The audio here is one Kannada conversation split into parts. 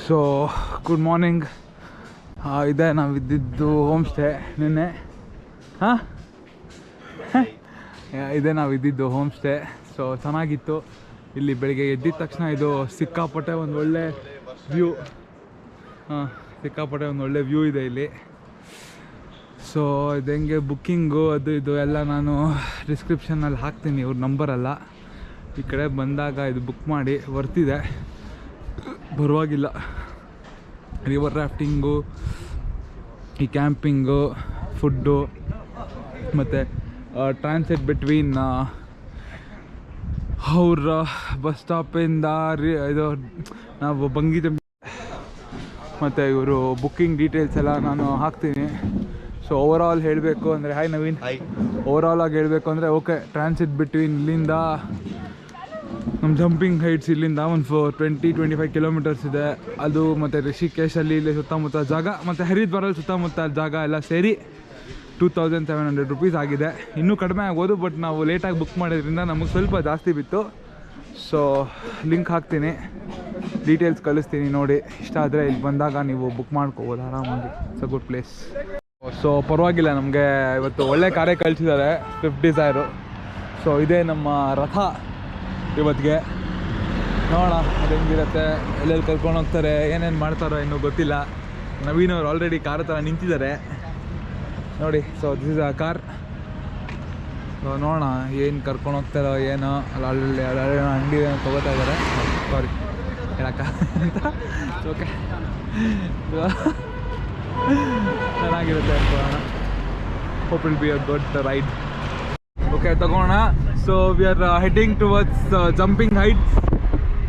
So good morning. ಇದೆ ನಾವಿದ್ದಿದ್ದು ಹೋಮ್ ಸ್ಟೇ ನಿನ್ನೆ. ಹಾಂ, ಇದೆ ನಾವಿದ್ದಿದ್ದು ಹೋಮ್ ಸ್ಟೇ. ಸೊ ಚೆನ್ನಾಗಿತ್ತು. ಇಲ್ಲಿ ಬೆಳಿಗ್ಗೆ ಎದ್ದಿದ ತಕ್ಷಣ ಇದು ಸಿಕ್ಕಾಪಟ್ಟೆ ಒಂದು ಒಳ್ಳೆ ವ್ಯೂ. ಸಿಕ್ಕಾಪಟ್ಟೆ ಒಂದು ಒಳ್ಳೆ ವ್ಯೂ ಇದೆ ಇಲ್ಲಿ. ಸೊ ಇದು ಹೆಂಗೆ ಬುಕ್ಕಿಂಗು ಅದು ಇದು ಎಲ್ಲ ನಾನು ಡಿಸ್ಕ್ರಿಪ್ಷನಲ್ಲಿ ಹಾಕ್ತೀನಿ, ಇವ್ರ ನಂಬರಲ್ಲ. ಈ ಕಡೆ ಬಂದಾಗ ಇದು ಬುಕ್ ಮಾಡಿ ಬರ್ತಿದೆ, ಪರವಾಗಿಲ್ಲ. ರಿವರ್ ರಾಫ್ಟಿಂಗು, ಈ ಕ್ಯಾಂಪಿಂಗು, ಫುಡ್ಡು ಮತ್ತು ಟ್ರಾನ್ಸಿಟ್ ಬಿಟ್ವೀನ್ ಅವ್ರ ಬಸ್ ಸ್ಟಾಪಿಂದ ಇದು ನಾವು ಬಂಗಿ ಜಂಪ್ ಮತ್ತು ಇವರು ಬುಕ್ಕಿಂಗ್ ಡೀಟೇಲ್ಸ್ ಎಲ್ಲ ನಾನು ಹಾಕ್ತೀನಿ. ಸೊ ಓವರಾಲ್ ಹೇಳಬೇಕು ಅಂದರೆ, ಹಾಯ್ ನವೀನ್, ಓವರಾಲ್ ಆಗಿ ಹೇಳಬೇಕು ಅಂದರೆ ಓಕೆ, ಟ್ರಾನ್ಸಿಟ್ ಬಿಟ್ವೀನ್ ಇಲ್ಲಿಂದ ನಮ್ಮ ಜಂಪಿಂಗ್ ಹೈಟ್ಸ್ ಇಲ್ಲಿಂದ ಒಂದು 20-25 ಕಿಲೋಮೀಟರ್ಸ್ ಇದೆ ಅದು. ಮತ್ತು ರಿಷಿಕೇಶಲ್ಲಿ ಇಲ್ಲಿ ಸುತ್ತಮುತ್ತ ಜಾಗ ಮತ್ತು ಹರಿದ್ವಾರಲ್ಲಿ ಸುತ್ತಮುತ್ತ ಜಾಗ ಎಲ್ಲ ಸೇರಿ 2700 ರೂಪೀಸ್ ಆಗಿದೆ. ಇನ್ನೂ ಕಡಿಮೆ ಆಗ್ಬೋದು, ಬಟ್ ನಾವು ಲೇಟಾಗಿ ಬುಕ್ ಮಾಡೋದ್ರಿಂದ ನಮಗೆ ಸ್ವಲ್ಪ ಜಾಸ್ತಿ ಬಿತ್ತು. ಸೊ ಲಿಂಕ್ ಹಾಕ್ತೀನಿ, ಡೀಟೇಲ್ಸ್ ಕಳಿಸ್ತೀನಿ, ನೋಡಿ. ಇಷ್ಟ ಆದರೆ ಇಲ್ಲಿ ಬಂದಾಗ ನೀವು ಬುಕ್ ಮಾಡ್ಕೋಬೋದು ಆರಾಮಾಗಿ. It's a good place. So ಪರವಾಗಿಲ್ಲ, ನಮಗೆ ಇವತ್ತು ಒಳ್ಳೆ ಕಾರ್ಯ ಕಳಿಸಿದ್ದಾರೆ ಸ್ವಿಫ್ಟ್ ಡಿಸೈರು. ಸೊ ಇದೇ ನಮ್ಮ ರಥ ಇವತ್ತಿಗೆ. ನೋಡೋಣ ಅದು ಹೆಂಗಿರುತ್ತೆ, ಎಲ್ಲೆಲ್ಲಿ ಕರ್ಕೊಂಡು ಹೋಗ್ತಾರೆ, ಏನೇನು ಮಾಡ್ತಾರೋ ಇನ್ನೂ ಗೊತ್ತಿಲ್ಲ. ನವೀನ್ ಅವ್ರು ಆಲ್ರೆಡಿ ಕಾರ್ ಹತ್ರ ನಿಂತಿದ್ದಾರೆ ನೋಡಿ. So this is a car. So ನೋಡೋಣ ಏನು ಕರ್ಕೊಂಡು ಹೋಗ್ತಾರೋ ಏನೋ. ಅಲ್ಲಿ ಅಂಗಡಿ ತೊಗೋತಾ ಇದ್ದಾರೆ, ಸಾರಿ ಹೇಳಕ್ಕ ಅಂತ. ಓಕೆ, ಚೆನ್ನಾಗಿರುತ್ತೆ ಅನ್ಕೊಳ್ಳೋಣ. Hope will be a good ride. Okay, ತಗೋಣ. So we are heading towards Jumping Heights.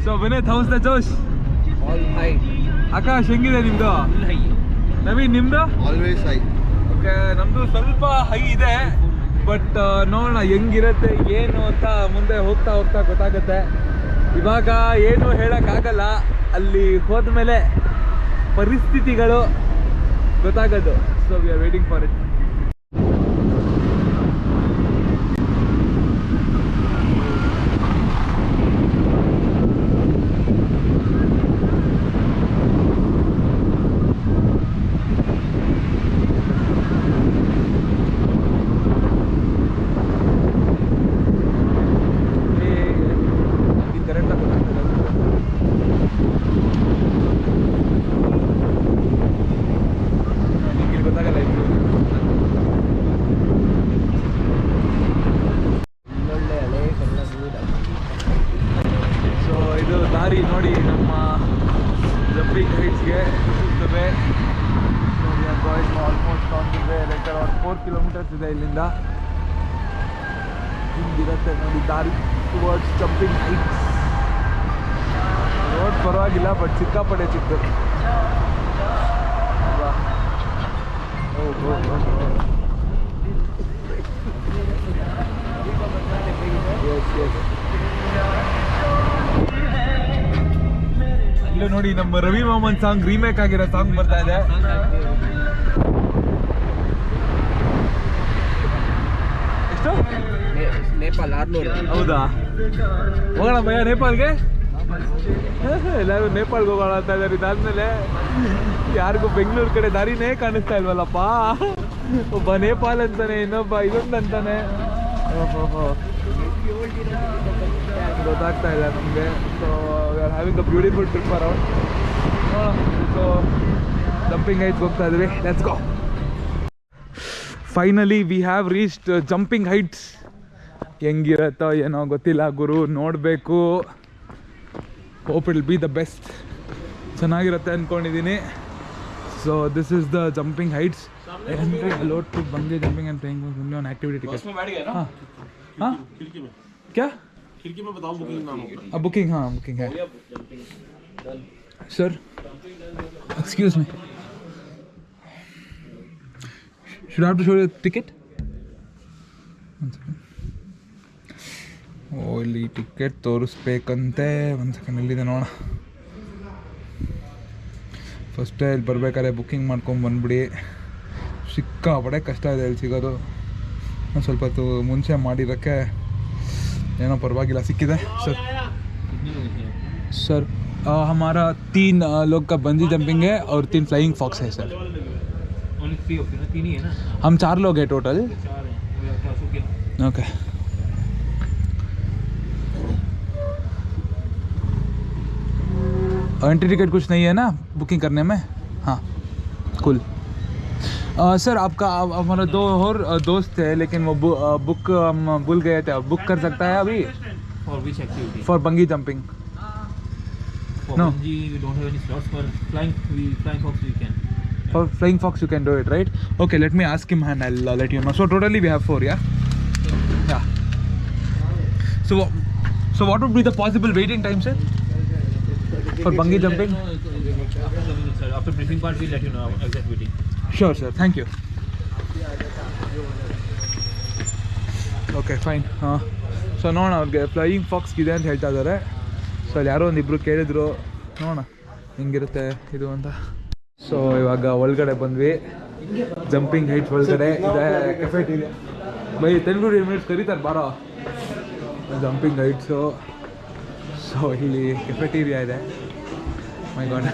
So Vineet, how's the josh? All high. Akash ಹೆಂಗಿದೆ ನಿಮ್ಮದು? ನವೀನ್ ನಿಮ್ಮದು? Always high. ಓಕೆ, ನಮ್ಮದು ಸ್ವಲ್ಪ ಹೈ ಇದೆ, ಬಟ್ ನೋಡೋಣ ಹೆಂಗಿರುತ್ತೆ ಏನು ಅಂತ ಮುಂದೆ ಹೋಗ್ತಾ ಹೋಗ್ತಾ ಗೊತ್ತಾಗುತ್ತೆ. ಇವಾಗ ಏನು ಹೇಳೋಕ್ಕಾಗಲ್ಲ, ಅಲ್ಲಿ ಹೋದ್ಮೇಲೆ ಪರಿಸ್ಥಿತಿಗಳು ಗೊತ್ತಾಗೋದು. So we are waiting for it. ದಾರಿ ನೋಡಿ ನಮ್ಮ ಜಂಪಿಂಗ್ ಹೈಟ್ಸ್ಗೆ. Almost on the way. Like around 4 kilometres ಇದೆ ಇಲ್ಲಿಂದ. ಹಿಂಗಿರುತ್ತೆ ನೋಡಿ ದಾರಿ ಟುವರ್ಡ್ಸ್ ಜಂಪಿಂಗ್ ಹೈಟ್ಸ್. ರೋಡ್ ಪರವಾಗಿಲ್ಲ, ಬಟ್ ಸಿಕ್ಕಾಪಟ್ಟೆ ಚಿಕ್ಕದು. ಇಲ್ಲ ನೋಡಿ, ನಮ್ಮ ರವಿ ಮಾಮನ್ ಸಾಂಗ್ ರೀಮೇಕ್ ಆಗಿರೋ ಸಾಂಗ್ ಬರ್ತಾ ಇದೆ. ಎಷ್ಟು? ನೇಪಾಲ್ 600. ಹೌದಾ? ಹೋಗೋಣ ಭಯ ನೇಪಾಲ್ಗೆ. ಎಲ್ಲರೂ ನೇಪಾಲ್ಗೆ ಹೋಗೋಣ ಅಂತ ಇದ್ದಾರೆ. ಇದಾದ್ಮೇಲೆ ಯಾರಿಗೂ ಬೆಂಗಳೂರು ಕಡೆ ದಾರಿನೇ ಕಾಣಿಸ್ತಾ ಇಲ್ವಲ್ಲಪ್ಪ. ಒಬ್ಬ ನೇಪಾಲ್ ಅಂತಾನೆ, ಇನ್ನೊಬ್ಬ ಇದೊಂದು ಅಂತಾನೆ. ಗೊತ್ತಾಗ್ತಾ ಇಲ್ಲ ನಮಗೆ. So we are having a beautiful trip around. So Jumping Heights ಹೋಗ್ತಾ ಇದ್ವಿ. Let's go. Finally we have reached Jumping Heights. ಹೆಂಗಿರುತ್ತೋ ಏನೋ ಗೊತ್ತಿಲ್ಲ ಗುರು, ನೋಡಬೇಕು. Hope it will be the best. ಚೆನ್ನಾಗಿರುತ್ತೆ ಅಂದ್ಕೊಂಡಿದ್ದೀನಿ. So this is the Jumping Heights. A lot to bungee jumping and playing only on activity ticket. हाँ हाँ क्या खिड़की में बताओ बुकिंग नाम होगा. बुकिंग, हाँ बुकिंग है sir. Excuse me, should I have to show you the ticket? ಓ, ಇಲ್ಲಿ ಟಿಕೆಟ್ ತೋರಿಸ್ಬೇಕಂತೆ. ಒಂದು ಸೆಕೆಂಡ್, ಇಲ್ಲಿದೆ ನೋಡೋಣ. ಫಸ್ಟೇ ಇಲ್ಲಿ ಬರ್ಬೇಕಾದ್ರೆ ಬುಕ್ಕಿಂಗ್ ಮಾಡ್ಕೊಂಡು ಬಂದ್ಬಿಡಿ. ಸಿಕ್ಕಾಪಟ್ಟೆ ಕಷ್ಟ ಇದೆ ಇಲ್ಲಿ ಸಿಗೋದು. ಒಂದು ಸ್ವಲ್ಪ ಹೊತ್ತು ಮುಂಚೆ ಮಾಡಿರೋಕ್ಕೆ ಏನೋ ಪರವಾಗಿಲ್ಲ ಸಿಕ್ಕಿದೆ. ಸರ್ हमारा 3 लोग का बंजी जंपिंग है और 3 फ्लाइंग फॉक्स है सर. ओनली 3 ऑफ यू ना, 3 ही है ना? हम 4 लोग हैं टोटल. 4 हैं. क्या ओके. ओके. एंट्री टिकट कुछ नहीं है ना बुकिंग करने में? हाँ कूल. सर आपका हमारा 2 और दोस्त है लेकिन वो बुक हम भूल गए थे. बुक कर सकता है अभी for which activity? For बंगी jumping? For No. bungee, we don't have any slots. For flying fox, we can. For flying fox you can do it, right? Okay, let me ask him and I'll let you know. So totally we have 4, yeah? Yeah. So what would be the possible waiting time, sir? For bungee jumping? After briefing part, we'll let you know exact waiting. Sure, sir. Thank you. Okay, fine. So ನೋಡೋಣ ಅವ್ರಿಗೆ ಫ್ಲೈಯಿಂಗ್ ಫಾಕ್ಸ್ ಇದೆ ಅಂತ ಹೇಳ್ತಾ ಇದ್ದಾರೆ. ಸೊ ಅಲ್ಲಿ ಯಾರೋ ಒಂದಿಬ್ರು ಕೇಳಿದ್ರು, ನೋಡೋಣ ಹಿಂಗಿರುತ್ತೆ ಇದು ಅಂತ. ಸೊ ಇವಾಗ ಒಳಗಡೆ ಬಂದ್ವಿ. ಜಂಪಿಂಗ್ ಹೈಟ್ಸ್ ಒಳಗಡೆ ಇದೆ ಕೆಫೆಟೀರಿಯಾ. ಬೈ 10-15 ಮಿನಿಟ್ಸ್ ಕರೀತಾರೆ ಬಾರೋ ಜಂಪಿಂಗ್ ಹೈಟ್ಸು. ಸೊ ಇಲ್ಲಿ ಕೆಫೆಟೀರಿಯಾ ಇದೆ. ಮೈ ಗಾಡ್,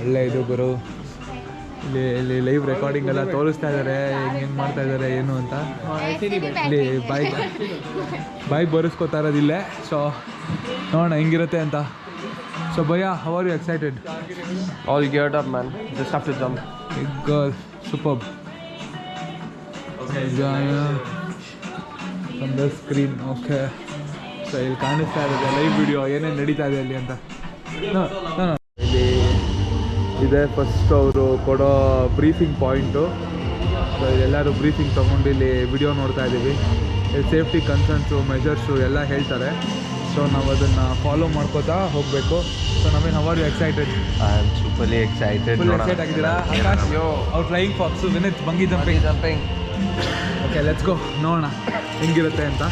ಒಳ್ಳೆ ಇದು ಗುರು. ಇಲ್ಲಿ ಲೈವ್ ರೆಕಾರ್ಡಿಂಗ್ ಎಲ್ಲ ತೋರಿಸ್ತಾ ಇದ್ದಾರೆ ಹೆಂಗೆ ಮಾಡ್ತಾ ಇದ್ದಾರೆ ಏನು ಅಂತ. ಇಲ್ಲಿ ಬಾಯ್ಗೆ ಬರೆಸ್ಕೋತಾ ಇರೋದಿಲ್ಲೇ. ಸೊ ನೋಡೋಣ ಹೆಂಗಿರುತ್ತೆ ಅಂತ. ಸೊ ಭಯ್ಯ, how are you excited? All geared up, man. Just have to jump. Super. On the screen. Okay. So ಇಲ್ಲಿ ಕಾಣಿಸ್ತಾ ಇರೋದು ಲೈವ್ ವಿಡಿಯೋ ಏನೇನು ನಡೀತಾ ಇದೆ ಅಲ್ಲಿ ಅಂತ. ಇಲ್ಲಿ ಇದೆ ಫಸ್ಟ್ ಅವರು ಕೊಡೋ ಬ್ರೀಫಿಂಗ್ ಪಾಯಿಂಟು. ಸೊ ಎಲ್ಲರೂ ಬ್ರೀಫಿಂಗ್ ತೊಗೊಂಡು ಇಲ್ಲಿ ವಿಡಿಯೋ ನೋಡ್ತಾ ಇದ್ದೀವಿ. ಇಲ್ಲಿ ಸೇಫ್ಟಿ ಕನ್ಸರ್ನ್ಸು ಮೆಜರ್ಸು ಎಲ್ಲ ಹೇಳ್ತಾರೆ. ಸೊ ನಾವು ಅದನ್ನು ಫಾಲೋ ಮಾಡ್ಕೋತಾ ಹೋಗಬೇಕು. So Naveen, how are you excited? I am superly excited. Full excite ಆಗಿದ್ದೀರಾ? ಆಕಾಶ್ ಅವ್ರು flying fox, Vineet bungee jumping. Okay, let's go, ನೋಡೋಣ ಹೆಂಗಿರುತ್ತೆ ಅಂತ.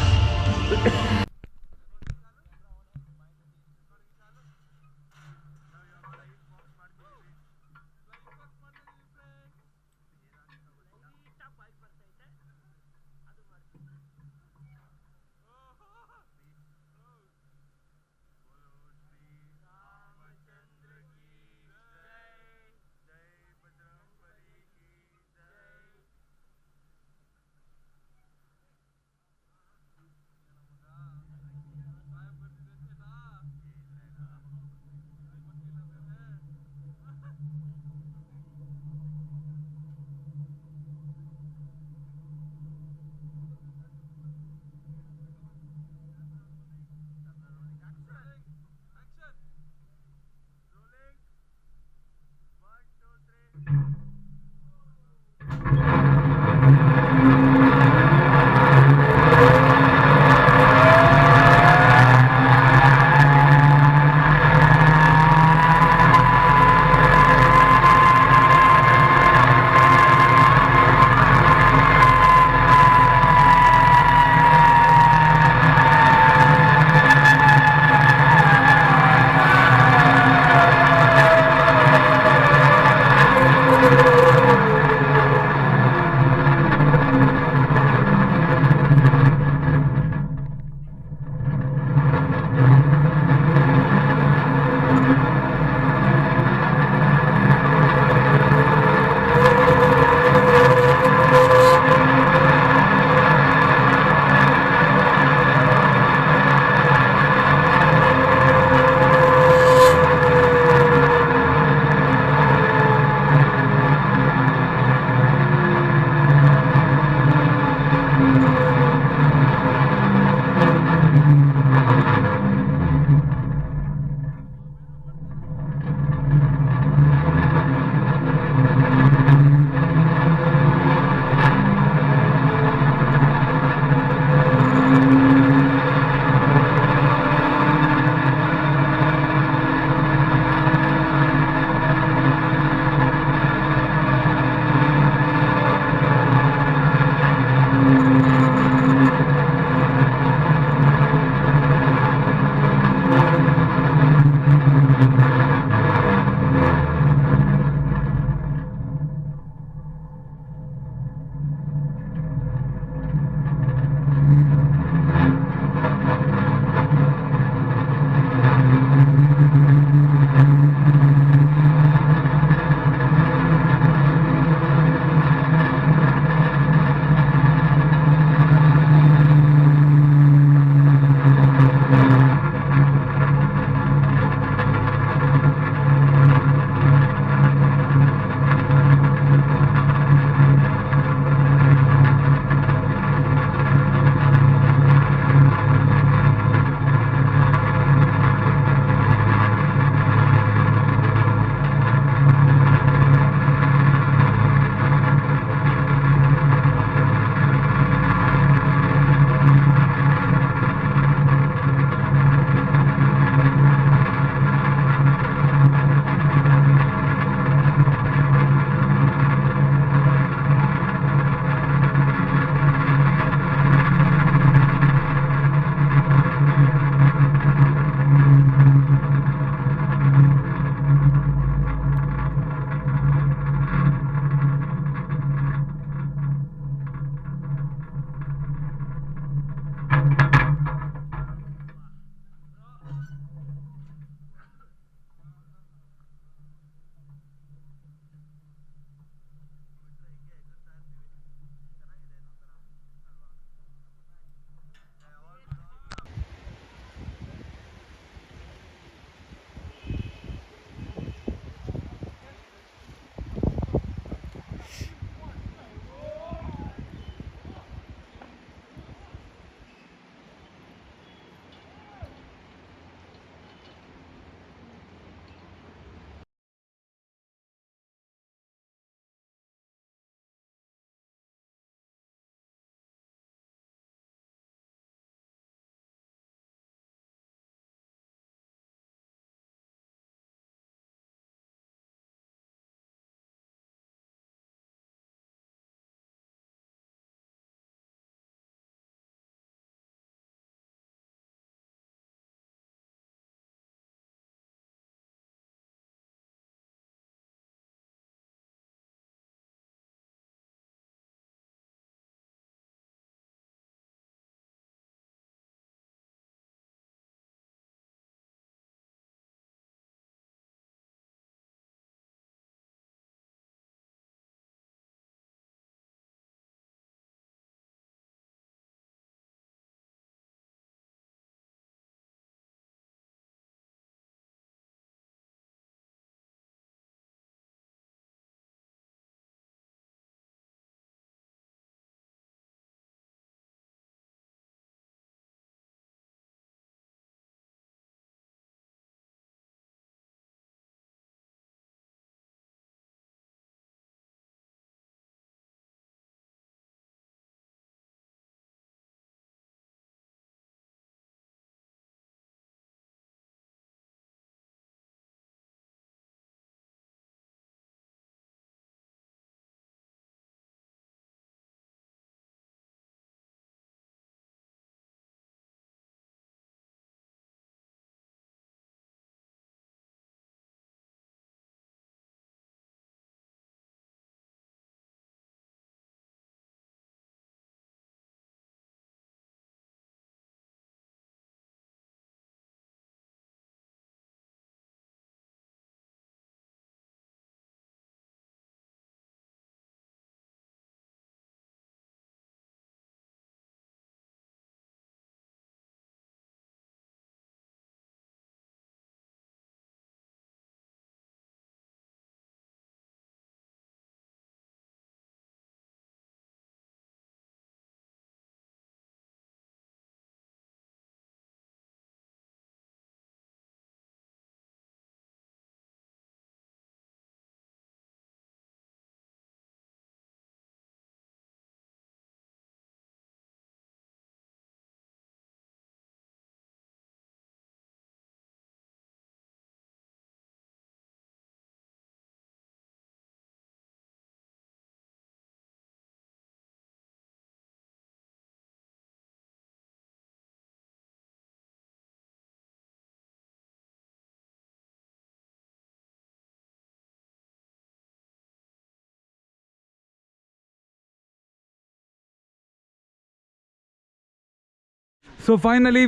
ಸೊ ಫೈನಲಿ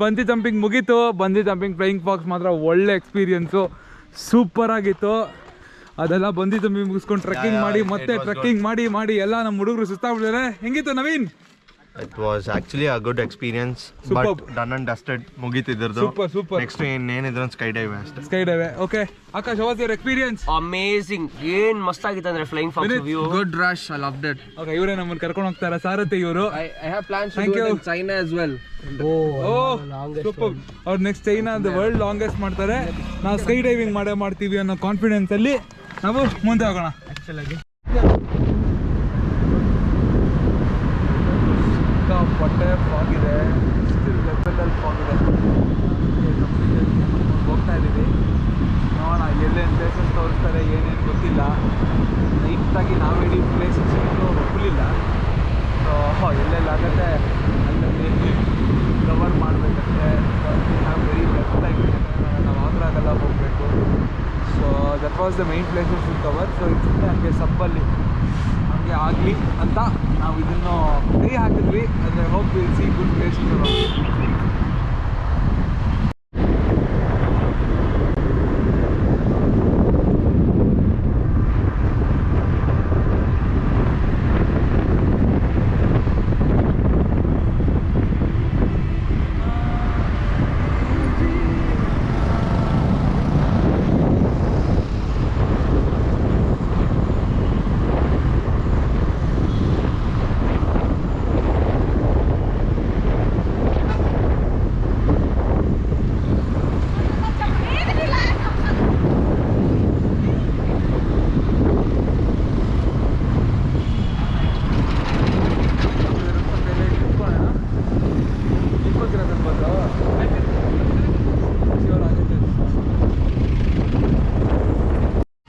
ಬಂಜಿ ಜಂಪಿಂಗ್ ಮುಗೀತು. ಬಂಜಿ ಜಂಪಿಂಗ್ ಫ್ಲೈಯಿಂಗ್ ಫಾಕ್ಸ್ ಮಾತ್ರ ಒಳ್ಳೆ ಎಕ್ಸ್ಪೀರಿಯನ್ಸು, ಸೂಪರ್ ಆಗಿತ್ತು. ಅದೆಲ್ಲ ಬಂಜಿ ಜಂಪಿಂಗ್ ಮುಗಿಸ್ಕೊಂಡು ಟ್ರೆಕ್ಕಿಂಗ್ ಮಾಡಿ ಮತ್ತೆ ಟ್ರೆಕ್ಕಿಂಗ್ ಮಾಡಿ ಎಲ್ಲ ನಮ್ಮ ಹುಡುಗರು ಸುತ್ತಾಗ್ಬಿಟ್ಟಿದ್ದಾರೆ. ಹೆಂಗಿತ್ತು Naveen? It was actually a good experience. Superb. But done and dusted. ಮುಗೀತಿದ್ರದ್ದು. Super. Next ಏನಿದ್ರು ಸ್ಕೈ ಡೈವ್ ಅಷ್ಟೇ. Sky dive. Okay Akash, what your experience? Amazing, ಏನ್ ಮಸ್ತ್ ಆಗಿತ್ತು ಅಂದ್ರೆ flying fox view. Good rush, I loved it. Okay, ಇವರೇ ನಮ್ಮನ್ನು ಕರ್ಕೊಂಡು ಹೋಗ್ತಾರೆ, ಸಾರಥಿ ಇವರು. I have plans to Thank do you. it in China as well. Super. ಅವ್ರು ನೆಕ್ಸ್ಟ್ ಚೈನಾ ವರ್ಲ್ಡ್ ಲಾಂಗೆಸ್ಟ್ ಮಾಡ್ತಾರೆ, ನಾವು ಸ್ಕೈ ಡೈವಿಂಗ್ ಮಾಡ್ತೀವಿ ಅನ್ನೋ ಕಾನ್ಫಿಡೆನ್ಸ್ ಅಲ್ಲಿ ನಾವು ಮುಂದೆ ಹೋಗೋಣ. ಸಿಕ್ಕಾಪಟ್ಟೆ ಫಾಗ್ ಇದೆ, ಸ್ಟಿಲ್ ಲೆವೆಲಲ್ಲಿ ಫಾಗ್ ಇದೆ. ಹೋಗ್ತಾ ಇದ್ದೀವಿ, ನೋಡೋಣ ಎಲ್ಲೇನು ಪ್ಲೇಸಸ್ ತೋರಿಸ್ತಾರೆ, ಏನೇನು ಗೊತ್ತಿಲ್ಲ. ನೈಟಾಗಿ ನಾವು ಇಡೀ ಪ್ಲೇಸಸ್ ಏನು ಒಪ್ಪಲಿಲ್ಲ. ಸೊ ಎಲ್ಲೆಲ್ಲಾಗತ್ತೆ ಅಲ್ಲಲ್ಲಿ ಕವರ್ ಮಾಡಬೇಕಂತೆ. ನಾವು ವೆರಿ ಲೆಫ್ಟಾಗಿ ನಾವು ಆಗ್ರಾಗೆಲ್ಲ ಹೋಗಬೇಕು. So that was the main places to cover. So ಇದು ಹಂಗೆ ಸಬ್ಬಲ್ಲಿ ಬಗ್ಗೆ ಆಗಲಿ ಅಂತ ನಾವು ಇದನ್ನು ಕೈ ಹಾಕಿದ್ವಿ. ಅಂದರೆ hope will see good place.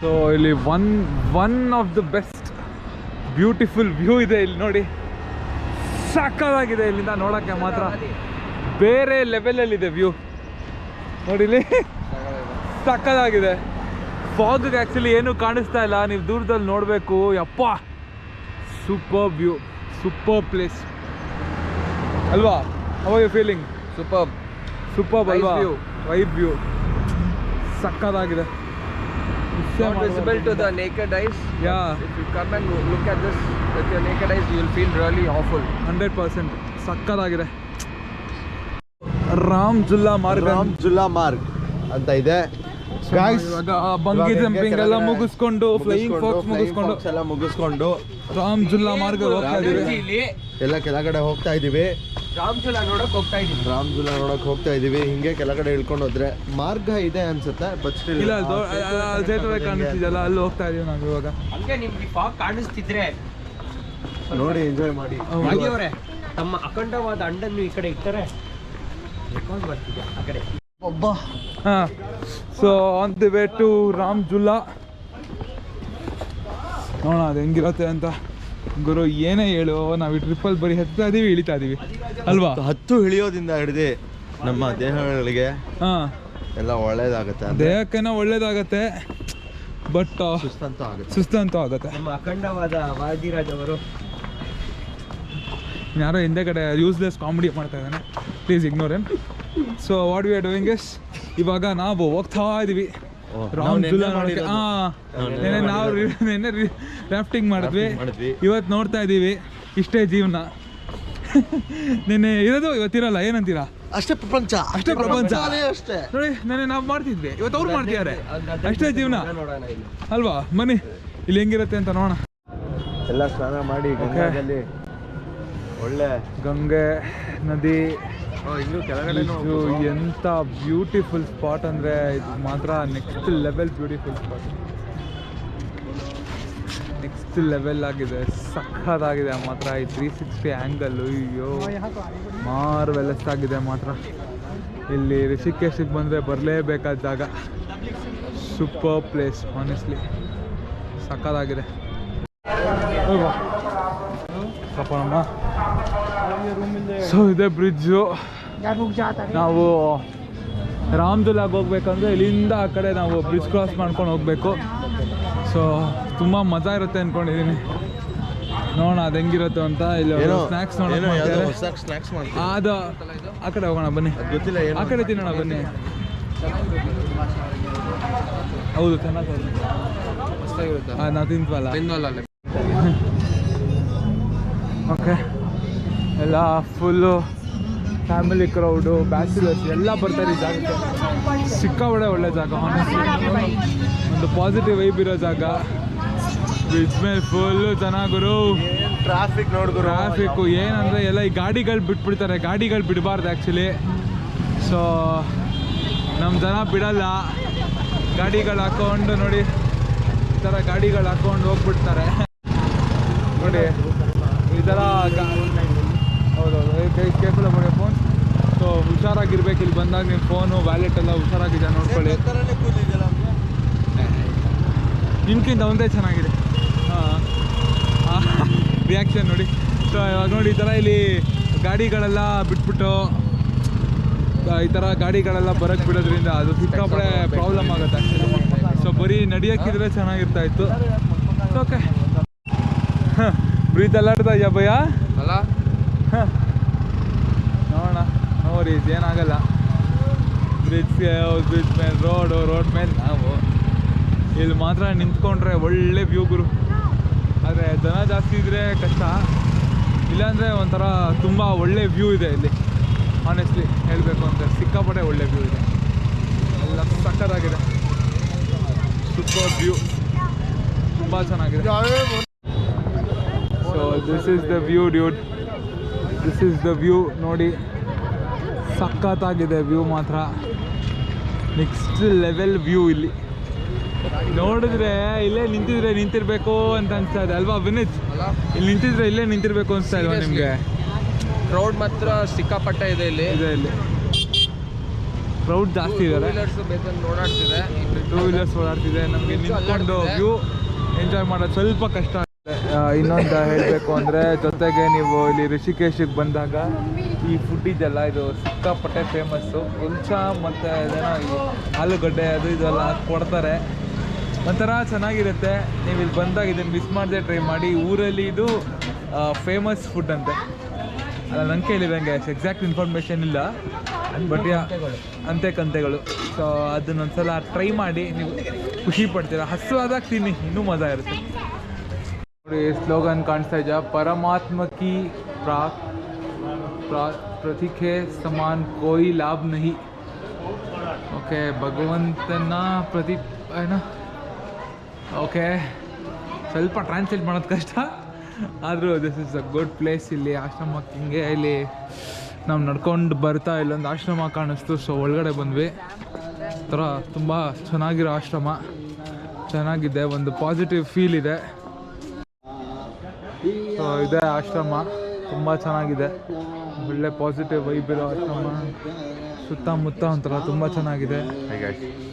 So ಇಲ್ಲಿ one of the best beautiful view ಇದೆ ಇಲ್ಲಿ ನೋಡಿ. ಸಕ್ಕತ್ತಾಗಿದೆ ಇಲ್ಲಿಂದ ನೋಡೋಕ್ಕೆ ಮಾತ್ರ ಬೇರೆ ಲೆವೆಲಲ್ಲಿದೆ ವ್ಯೂ ನೋಡಿ. ಇಲ್ಲಿ ಸಕ್ಕತ್ತಾಗಿದೆ. ಫಾಗ್ಗೆ ಆ್ಯಕ್ಚುಲಿ ಏನೂ ಕಾಣಿಸ್ತಾ ಇಲ್ಲ, ನೀವು ದೂರದಲ್ಲಿ ನೋಡಬೇಕು. ಯಪ್ಪ ಸೂಪರ್ ವ್ಯೂ, ಸೂಪರ್ ಪ್ಲೇಸ್ ಅಲ್ವಾ? How you feeling? ಸೂಪರ್ ಅಲ್ವಾ? ವೈಬ್ ವ್ಯೂ ಸಕ್ಕತ್ತಾಗಿದೆ. Not visible to the naked eyes. Yeah. If you come and look at this with your naked eyes, you will feel really awful. 100% ಸಕ್ಕತ್ತಾಗಿದೆ. ರಾಮ್ ಜುಲ್ಲಾ ಮಾರ್ಗ್ ಅಂತ ಇದೆ ಗಾಯ್ಸ್. ಇವಾಗ ಬಂಗಿ ಜಂಪಿಂಗ್ ಎಲ್ಲ ಮುಗಿಸ್ಕೊಂಡು ಫ್ಲೈಯಿಂಗ್ ಫಾಕ್ಸ್ ಮುಗಿಸ್ಕೊಂಡು ರಾಮ್ ಜುಲ್ಲಾ ಮಾರ್ಗ ಹೋಗ್ತಾ ಇದೀವಿ. ಎಲ್ಲ ಕೆಳಗಡೆ ಹೋಗ್ತಾ ಇದೀವಿ. ರಾಮ್ ಜುಲಾ ನೋಡಕ್ ಹೋಗ್ತಾ ಇದೀವಿ. ಹಿಂಗೆ ಕೆಳಗಡೆ ಇಳ್ಕೊಂಡು ಹೋದ್ರೆ ಮಾರ್ಗ ಇದೆ ಅನ್ಸುತ್ತೆ. ಬಟ್ ಸ್ಟಿಲ್ ಇಲ್ಲ ಸೇತುವೆ ಕಾಣಿಸ್ತಿದೆಯಲ್ಲ, ಅಲ್ಲಿ ಹೋಗ್ತಾ ಇದೀವಿ ನಾವು ಇವಾಗ. ಹಂಗೆ ನಿಮ್ಗೆ ಫಾಗ್ ಕಾಣಿಸ್ತಿದ್ರೆ ನೋಡಿ ಎಂಜಾಯ್ ಮಾಡಿ. ಅವರೇ ತಮ್ಮ ಅಖಂಡವಾದ ಅಂಡನ್ನು ಈ ಕಡೆ ಇಟ್ಟರೆ ಬರ್ತಿದೆ ಆ ಕಡೆ. ಹಾಂ, so on the way to Ram Jhula. ನೋಡೋಣ ಅದು ಹೆಂಗಿರುತ್ತೆ ಅಂತ. ಗುರು ಏನೇ ಹೇಳು, ನಾವು ಈ ಟ್ರಿಪ್ಪಲ್ಲಿ ಬರೀ ಹತ್ತಾ ಇದೀವಿ, ಇಳಿತಾ ಇದೀವಿ ಅಲ್ವಾ? ಹತ್ತು ಇಳಿಯೋದಿಂದ ಹಿಡಿದು ನಮ್ಮ ದೇಹಗಳಿಗೆ ಹಾಂ, ಎಲ್ಲ ಒಳ್ಳೇದಾಗುತ್ತೆ. ದೇಹಕ್ಕೇನೋ ಒಳ್ಳೇದಾಗತ್ತೆ, ಬಟ್ ಸುಸ್ತಂತೂ ಆಗುತ್ತೆ. ನಮ್ಮ ಅಖಂಡವಾದ ವಾದಿರಾಜ್ ಅವರು ಯಾರೋ ಹಿಂದೆ ಕಡೆ ಯೂಸ್ಲೆಸ್ ಕಾಮಿಡಿ ಮಾಡ್ತಾ ಇದ್ದಾನೆ, please ignore M. So what we are doing is, ಇವಾಗ ನಾವು ಹೋಗ್ತಾ ಇದೀವಿ ರಾಮ್ ಜುಲ್ಲಾ ನೋಡೋಕ್ಕೆ. ನೆನ್ನೆ ರಾಫ್ಟಿಂಗ್ ಮಾಡಿದ್ವಿ, ಇವತ್ತು ನೋಡ್ತಾ ಇದ್ದೀವಿ. ಇಷ್ಟೇ ಜೀವನ. ನೆನ್ನೆ ಇರೋದು ಇವತ್ತಿರಲ್ಲ, ಏನಂತೀರಾ? ಅಷ್ಟೇ ಪ್ರಪಂಚ ಅಷ್ಟೇ ನೋಡಿ. ನೆನ್ನೆ ನಾವು ಮಾಡ್ತಿದ್ವಿ, ಇವತ್ತು ಅವ್ರು ಮಾಡ್ತಿದ್ದಾರೆ. ಅಷ್ಟೇ ಜೀವನ ಅಲ್ವಾ? ಬನ್ನಿ ಇಲ್ಲಿ ಹೆಂಗಿರುತ್ತೆ ಅಂತ ನೋಡೋಣ. ಎಲ್ಲ ಸ್ನಾನ ಮಾಡಿ ಗಂಗಾದಲ್ಲಿ ಒಳ್ಳೆ ಗಂಗೆ ನದಿ. ಇನ್ನು ಕೆಳಗಡೆ ಇದು ಎಂಥ ಬ್ಯೂಟಿಫುಲ್ ಸ್ಪಾಟ್ ಅಂದರೆ ಇದು ಮಾತ್ರ next level beautiful spot. Next level ಆಗಿದೆ, ಸಖತ್ತಾಗಿದೆ ಮಾತ್ರ. ಈ 360 ಆ್ಯಂಗಲ್ಲು, ಅಯ್ಯೋ ಮಾರ್ವೆಲೆಸ್ ಆಗಿದೆ ಮಾತ್ರ. ಇಲ್ಲಿ ರಿಷಿಕೇಶಿಗೆ ಬಂದರೆ ಬರಲೇಬೇಕಾದ ಜಾಗ. ಸೂಪರ್ ಪ್ಲೇಸ್, ಆನೆಸ್ಟ್ಲಿ ಸಖತ್ತಾಗಿದೆ. ನಮ್ಮ ಸೊ ಇದೆ ಬ್ರಿಡ್ಜು. ನಾವು ರಾಮ್ ಜುಲ್ಲಾಗೆ ಹೋಗ್ಬೇಕಂದ್ರೆ ಇಲ್ಲಿಂದ ಆ ಕಡೆ ನಾವು ಬ್ರಿಡ್ಜ್ ಕ್ರಾಸ್ ಮಾಡ್ಕೊಂಡು ಹೋಗಬೇಕು. ಸೊ ತುಂಬ ಮಜಾ ಇರುತ್ತೆ ಅಂದ್ಕೊಂಡಿದ್ದೀನಿ. ನೋಡೋಣ ಅದು ಹೆಂಗಿರುತ್ತೆ ಅಂತ. ಇಲ್ಲಿ ಸ್ನ್ಯಾಕ್ಸ್ ನೋಡೋಣ, ಅದು ಆ ಕಡೆ ಹೋಗೋಣ ಬನ್ನಿ. ಗೊತ್ತಿಲ್ಲ, ಆ ಕಡೆ ತಿನ್ನೋಣ ಬನ್ನಿ. ಹೌದು, ಚೆನ್ನಾಗಿರುತ್ತೆ, ನಾವು ತಿಂತ್ವಲ್ಲ. ಓಕೆ, ಎಲ್ಲ ಫುಲ್ಲು ಫ್ಯಾಮಿಲಿ ಕ್ರೌಡು, ಬ್ಯಾಚುಲರ್ಸ್ ಎಲ್ಲ ಬರ್ತಾರೆ ಈ ಜಾಗಕ್ಕೆ. ಸಿಕ್ಕಾಪಟ್ಟೆ ಒಳ್ಳೆ ಜಾಗ, ಆನೆಸ್ಟ್ಲಿ ಒಂದು ಪಾಸಿಟಿವ್ ವೈಬ್ ಇರೋ ಜಾಗ. ಬ್ರಿಡ್ಜ್ ಮೇಲೆ ಫುಲ್ಲು ಜನ ಗುರು. ಟ್ರಾಫಿಕ್ಕು ಏನಂದರೆ ಎಲ್ಲ ಈ ಗಾಡಿಗಳು ಬಿಟ್ಬಿಡ್ತಾರೆ. ಗಾಡಿಗಳು ಬಿಡಬಾರ್ದು ಆ್ಯಕ್ಚುಲಿ. ಸೊ ನಮ್ಮ ಜನ ಬಿಡಲ್ಲ, ಗಾಡಿಗಳು ಹಾಕ್ಕೊಂಡು ನೋಡಿ ಈ ಥರ ಗಾಡಿಗಳು ಹಾಕ್ಕೊಂಡು ಹೋಗ್ಬಿಡ್ತಾರೆ ನೋಡಿ ಈ ಥರ. ಹೌದೌದು, ಕೇರ್ಫುಲ್ ಮಾಡಿ ಫೋನ್. ಸೊ ಹುಷಾರಾಗಿರ್ಬೇಕು ಇಲ್ಲಿ ಬಂದಾಗ. ನಿಮ್ಮ ಫೋನು ವ್ಯಾಲೆಟ್ ಎಲ್ಲ ಹುಷಾರಾಗಿದೆ ನೋಡ್ಕೊಳ್ಳಿ. ನಿಮ್ಗಿಂತ ಒಂದೇ ಚೆನ್ನಾಗಿದೆ. ಹಾಂ, ರಿಯಾಕ್ಷನ್ ನೋಡಿ. ಸೊ ಇವಾಗ ನೋಡಿ ಈ ಥರ ಇಲ್ಲಿ ಗಾಡಿಗಳೆಲ್ಲ ಬಿಟ್ಬಿಟ್ಟು ಈ ಥರ ಗಾಡಿಗಳೆಲ್ಲ ಬರೋಕ್ಕೆ ಬಿಡೋದ್ರಿಂದ ಅದು ಸಿಕ್ಕಾಪಡೆ ಪ್ರಾಬ್ಲಮ್ ಆಗುತ್ತೆ ಆ್ಯಕ್ಚುಲಿ. ಸೊ ಬರೀ ನಡೆಯೋಕ್ಕಿದ್ರೆ ಚೆನ್ನಾಗಿರ್ತಾಯಿತ್ತು. ಓಕೆ, ಬ್ರೀತ್ ಅಲ್ಲಾಡ್ತಾ ಇದೆಯಾ ಭಯ? ಅಲ್ಲ ನೋಡೋಣ, ನೋಡಿ ಏನಾಗಲ್ಲ. ಬ್ರಿಡ್ಜ್ ಮೇಲೆ ರೋಡ್ ಮೇಲೆ ನಾವು ಇಲ್ಲಿ ಮಾತ್ರ ನಿಂತ್ಕೊಂಡ್ರೆ ಒಳ್ಳೆ ವ್ಯೂ ಗುರು. ಆದರೆ ಜನ ಜಾಸ್ತಿ ಇದ್ದರೆ ಕಷ್ಟ, ಇಲ್ಲಾಂದರೆ ಒಂಥರ ತುಂಬ ಒಳ್ಳೆ ವ್ಯೂ ಇದೆ ಇಲ್ಲಿ. ಆನೆಸ್ಟ್ಲಿ ಹೇಳಬೇಕು ಅಂದರೆ ಸಿಕ್ಕಾಪಟ್ಟೆ ಒಳ್ಳೆ ವ್ಯೂ ಇದೆ, ಎಲ್ಲ ಸಕ್ಕತ್ತಾಗಿದೆ. ಸೂಪರ್ ವ್ಯೂ, ತುಂಬ ಚೆನ್ನಾಗಿದೆ. So this is the view dude, this is the view. ನೋಡಿ ಸಖತ್ತಾಗಿದೆ ವ್ಯೂ ಮಾತ್ರ, ನೆಕ್ಸ್ಟ್ ಲೆವೆಲ್ ವ್ಯೂ. ಇಲ್ಲಿ ನೋಡಿದ್ರೆ ಇಲ್ಲೇ ನಿಂತಿರಬೇಕು ಅಂತ ಅನಿಸ್ತಾ ಇದೆ ಅಲ್ವಾ ವಿನಿತ್? ಇಲ್ಲಿ ನಿಂತಿದ್ರೆ ಇಲ್ಲೇ ನಿಂತಿರ್ಬೇಕು ಅನಿಸ್ತಾ ಇಲ್ವಾ ನಿಮಗೆ? ಕ್ರೌಡ್ ಮಾತ್ರ ಸಿಕ್ಕಾಪಟ್ಟೆ ಇದೆ ಇಲ್ಲಿ. ಕ್ರೌಡ್ ಜಾಸ್ತಿ ಇದ್ದಾರೆ, ಬೇಕಂತ ಓಡಾಡ್ತಿದೆ, 2 ವೀಲರ್ಸ್ ಓಡಾಡ್ತಿದೆ. ನಮಗೆ ನಿಂತ್ಕೊಂಡು ವ್ಯೂ ಎಂಜಾಯ್ ಮಾಡೋದು ಸ್ವಲ್ಪ ಕಷ್ಟ ಆಗುತ್ತೆ. ಇನ್ನೊಂದು ಹೇಳಬೇಕು ಅಂದರೆ, ಜೊತೆಗೆ ನೀವು ಇಲ್ಲಿ ಋಷಿಕೇಶಿಗೆ ಬಂದಾಗ ಈ ಫುಡ್ ಇದೆಲ್ಲ ಇದು ಸಿಕ್ಕಾಪಟ್ಟೆ ಫೇಮಸ್ಸು. ಕುಲ್ಚ ಮತ್ತು ಅದೇನೋ ಈ ಆಲೂಗಡ್ಡೆ ಅದು ಇದೆಲ್ಲ ಕೊಡ್ತಾರೆ, ಒಂಥರ ಚೆನ್ನಾಗಿರುತ್ತೆ. ನೀವು ಇಲ್ಲಿ ಬಂದಾಗ ಇದನ್ನು ಮಿಸ್ ಮಾಡದೆ ಟ್ರೈ ಮಾಡಿ. ಊರಲ್ಲಿ ಇದು ಫೇಮಸ್ ಫುಡ್ ಅಂತೆ, ಅಲ್ಲ ನಂಗೆ ಕೇಳಿದಂಗೆ ಎಕ್ಸಾಕ್ಟ್ ಇನ್ಫಾರ್ಮೇಷನ್ ಇಲ್ಲ, ಬಟ್ ಅಂತೆ ಕಂತೆಗಳು. ಸೊ ಅದನ್ನೊಂದ್ಸಲ ಟ್ರೈ ಮಾಡಿ, ನೀವು ಖುಷಿ ಪಡ್ತೀರ. ಹಸುವಾದಾಗ ತಿನ್ನಿ, ಇನ್ನೂ ಮಜಾ ಇರುತ್ತೆ. ನೋಡಿ ಸ್ಲೋಗನ್ ಕಾಣಿಸ್ತಾ ಇದೆಯಾ, ಪರಮಾತ್ಮ ಕಿ ಪ್ರತಿಕೆ ಸಮಾನ್ ಕೋಯಿ ಲಾಭ ನಹಿ. ಓಕೆ, ಭಗವಂತನ ಏನೋ ಓಕೆ, ಸ್ವಲ್ಪ ಟ್ರಾನ್ಸ್ಲೇಟ್ ಮಾಡೋದು ಕಷ್ಟ, ಆದರೂ this is a good place. ಇಲ್ಲಿ ಆಶ್ರಮಕ್ಕೆ ಹಿಂಗೆ ಇಲ್ಲಿ ನಾವು ನಡ್ಕೊಂಡು ಬರ್ತಾ ಇಲ್ಲೊಂದು ಆಶ್ರಮ ಕಾಣಿಸ್ತು, ಸೊ ಒಳಗಡೆ ಬಂದ್ವಿ. ಥರ ತುಂಬ ಚೆನ್ನಾಗಿರೋ ಆಶ್ರಮ, ಚೆನ್ನಾಗಿದೆ, ಒಂದು ಪಾಸಿಟಿವ್ ಫೀಲ್ ಇದೆ. ಸೊ ಇದೇ ಆಶ್ರಮ, ತುಂಬ ಚೆನ್ನಾಗಿದೆ, ಒಳ್ಳೆ ಪಾಸಿಟಿವ್ ವೈಬ್ ಇರೋ ಆಶ್ರಮ. ಸುತ್ತಮುತ್ತ ಒಂಥರ ತುಂಬ ಚೆನ್ನಾಗಿದೆ.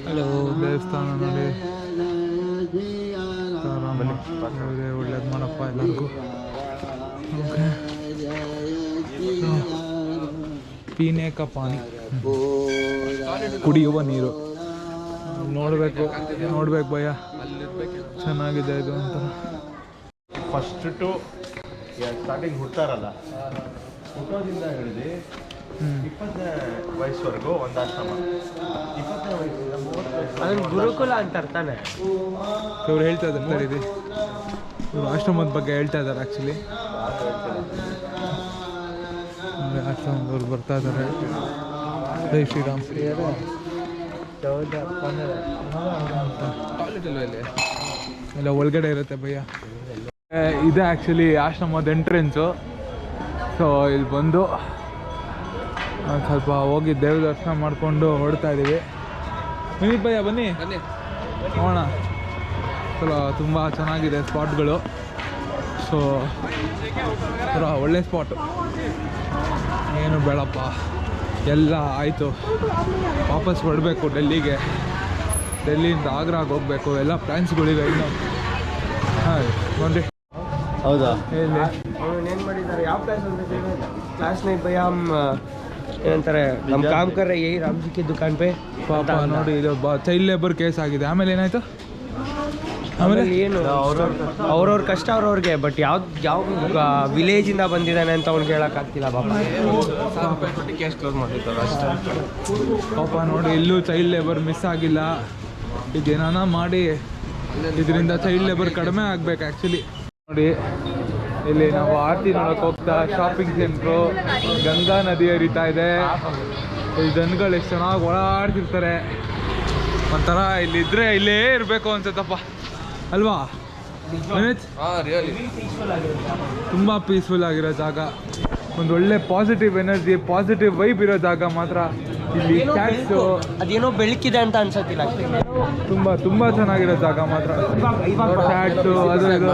ಹಲೋ, ದೇವಸ್ಥಾನ ನೋಡಿ, ಒಳ್ಳೇದು ಮಾಡಪ್ಪ ಎಲ್ಲರಿಗೂ. ಓಕೆ, ಪೀನೆ ಕಾ ಪಾನಿ, ಕುಡಿಯುವ ನೀರು. ನೋಡಬೇಕು ಭಯ, ಚೆನ್ನಾಗಿದೆ ಇದು ಅಂತ. ಫಸ್ಟ್ ಟು ಸ್ಟಾರ್ಟಿಂಗ್ ಹುಡ್ತಾರಲ್ಲ, ಹುಟ್ಟೋದಿಂದ ಹಿಡಿದು 20ನೇ ವಯಸ್ಸುವರೆಗೂ ಒಂದು ಆಶ್ರಮ. 20ನೇ ವಯಸ್ಸಿಂದ 30 ವಯಸ್ಸು ಅದನ್ನು ಗುರುಕುಲ ಅಂತ ಅರ್ಥನೇ. ಇವ್ರು ಹೇಳ್ತಾ ಇದ್ದಾರೆ ಇದು, ಇವರು ಆಶ್ರಮದ ಬಗ್ಗೆ ಹೇಳ್ತಾ ಇದ್ದಾರೆ ಆ್ಯಕ್ಚುಲಿ. ಆಶ್ರಮದವ್ರು ಬರ್ತಾ ಇದ್ದಾರೆ. ಜೈ ಶ್ರೀರಾಮ್. ಎಲ್ಲ ಒಳಗಡೆ ಇರುತ್ತೆ ಭಯ್ಯ. ಇದೆ ಆ್ಯಕ್ಚುಲಿ ಆಶ್ರಮದ ಎಂಟ್ರೆನ್ಸು. ಸೊ ಇಲ್ಲಿ ಬಂದು ಸ್ವಲ್ಪ ಹೋಗಿ ದೇವ್ರ ದರ್ಶನ ಮಾಡಿಕೊಂಡು ಹೊರಡ್ತಾ ಇದ್ದೀವಿ. ವಿನೀತ್ ಭಯ್ಯ ಬನ್ನಿ ನೋಡೋಣ. ತುಂಬ ಚೆನ್ನಾಗಿದೆ ಸ್ಪಾಟ್ಗಳು. ಸೊ ಒಳ್ಳೆ ಸ್ಪಾಟು, ಏನು ಬೇಡಪ್ಪ, ಎಲ್ಲ ಆಯಿತು. ವಾಪಸ್ ಹೊರಡಬೇಕು ಡೆಲ್ಲಿಗೆ, ಡೆಲ್ಲಿಯಿಂದ ಆಗ್ರಾಗೆ ಹೋಗಬೇಕು, ಎಲ್ಲ ಪ್ಲ್ಯಾನ್ಸ್ಗಳಿವೆ ಇನ್ನು. ಹಾಂ ನೋಡಿ, ಹೌದಾ? ಹೇಳಿ ಏನು ಮಾಡಿದ್ದಾರೆ, ಯಾವ ಕ್ಲಾಸ್ ಅಂತ ಕ್ಲಾಸ್ नहीं भैया हम ಏನಂತಾರೆ हम काम कर रहे यही राम जी की दुकान पे. ಪಾಪ ನೋಡಿ, ಇದು ಚೈಲ್ಡ್ ಲೇಬರ್ ಕೇಸ್ ಆಗಿದೆ. ಆಮೇಲೆ ಏನಾಯಿತು? ಆಮೇಲೆ ಏನು ಅವ್ರವ್ರ ಕಷ್ಟ ಅವ್ರವ್ರಿಗೆ, ಬಟ್ ಯಾವ ವಿಲೇಜಿಂದ ಬಂದಿದ್ದಾನೆ ಅಂತ ಅವ್ನಿಗೆ ಹೇಳೋಕ್ಕಾಗ್ತಿಲ್ಲ ಪಾಪ. ಕೇಸ್ ಕ್ಲೋಸ್ ಮಾಡಿರ್ತಾರೆ ಅಷ್ಟೇ. ಪಾಪ ನೋಡಿ, ಇಲ್ಲೂ ಚೈಲ್ಡ್ ಲೇಬರ್ ಮಿಸ್ ಆಗಿಲ್ಲ. ಇದೇನಾನ ಮಾಡಿ ಇದರಿಂದ ಚೈಲ್ಡ್ ಲೇಬರ್ ಕಡಿಮೆ ಆಗ್ಬೇಕು ಆ್ಯಕ್ಚುಲಿ. ನೋಡಿ ಇಲ್ಲಿ ನಾವು ಆರತಿ ನೋಡೋಕೆ ಹೋಗ್ತಾ ಶಾಪಿಂಗ್ ಸೆಂಟ್ರು, ಗಂಗಾ ನದಿ ಹರಿತಾ ಇದೆ. ಇಲ್ಲಿ ಜನಗಳು ಎಷ್ಟು ಚೆನ್ನಾಗಿ ಓಡಾಡ್ತಿರ್ತಾರೆ. ಒಂಥರ ಇಲ್ಲಿದ್ದರೆ ಇಲ್ಲೇ ಇರಬೇಕು ಅನ್ಸುತ್ತಪ್ಪ ಅಲ್ವಾ ವಿನೀತ್? ತುಂಬ ಪೀಸ್ಫುಲ್ ಆಗಿರೋ ಜಾಗ, ಒಂದು ಒಳ್ಳೆ ಪಾಸಿಟಿವ್ ಎನರ್ಜಿ, ಪಾಸಿಟಿವ್ ವೈಬ್ ಇರೋ ಜಾಗ ಮಾತ್ರ. ಇಲ್ಲಿ ಕ್ಯಾಟ್ಸು ಅದೇನೋ ಬೆಳಕಿದೆ ಅಂತ ಅನ್ಸತ್ತಿಲ್ಲ. ತುಂಬ ಚೆನ್ನಾಗಿರೋ ಜಾಗ ಮಾತ್ರ. ಕ್ಯಾಟ್ಸು ಅದು ಇದು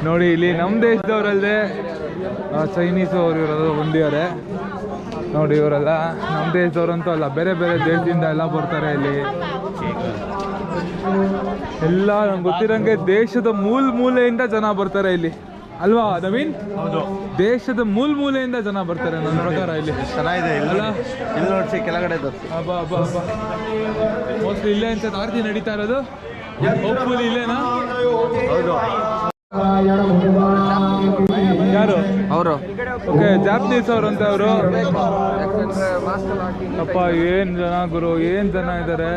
ನೋಡಿ. ಇಲ್ಲಿ ನಮ್ಮ ದೇಶದವರಲ್ಲದೆ ಚೈನೀಸು ಅವ್ರು ಇರೋದು ಒಂದಿದ್ದಾರೆ ನೋಡಿ. ಇವರೆಲ್ಲ ನಮ್ಮ ದೇಶದವ್ರಂತೂ ಅಲ್ಲ, ಬೇರೆ ಬೇರೆ ದೇಶದಿಂದ ಎಲ್ಲ ಬರ್ತಾರೆ ಇಲ್ಲಿ. ಎಲ್ಲ ನಂಗೆ ಗೊತ್ತಿರೋಂಗೆ ದೇಶದ ಮೂಲೆಯಿಂದ ಜನ ಬರ್ತಾರೆ ಇಲ್ಲಿ ಅಲ್ವಾ ನವೀನ್? ದೇಶದ ಮೂಲೆಯಿಂದ ಜನ ಬರ್ತಾರೆ ನನ್ನ ಪ್ರಕಾರ ಇಲ್ಲಿ. ಚೆನ್ನಾಗಿದೆ ಅಲ್ಲ, ಇಲ್ಲಿ ನೋಡ್ಸಿ ಕೆಳಗಡೆ ಮೋಸ್ಟ್ಲಿ ಇಲ್ಲೇ ಅಂತ ಆರತಿ ನಡೀತಾ ಇರೋದು. ಹೋಪ್ಫುಲಿ ಇಲ್ಲೇನಾ? ಹೌದು. ಯಾರು ಅವರು ಓಕೆ ಜಾಪನೀಸ್ ಅವರು ಅಂತ ಅವರು ಯಾಕಂದ್ರೆ ಮಾಸ್ಕ್ ಎಲ್ಲ ಹಾಕಿ ಅಪ್ಪ ಏನು ಜನ ಗುರು ಏನು ಜನ ಇದ್ದಾರೆ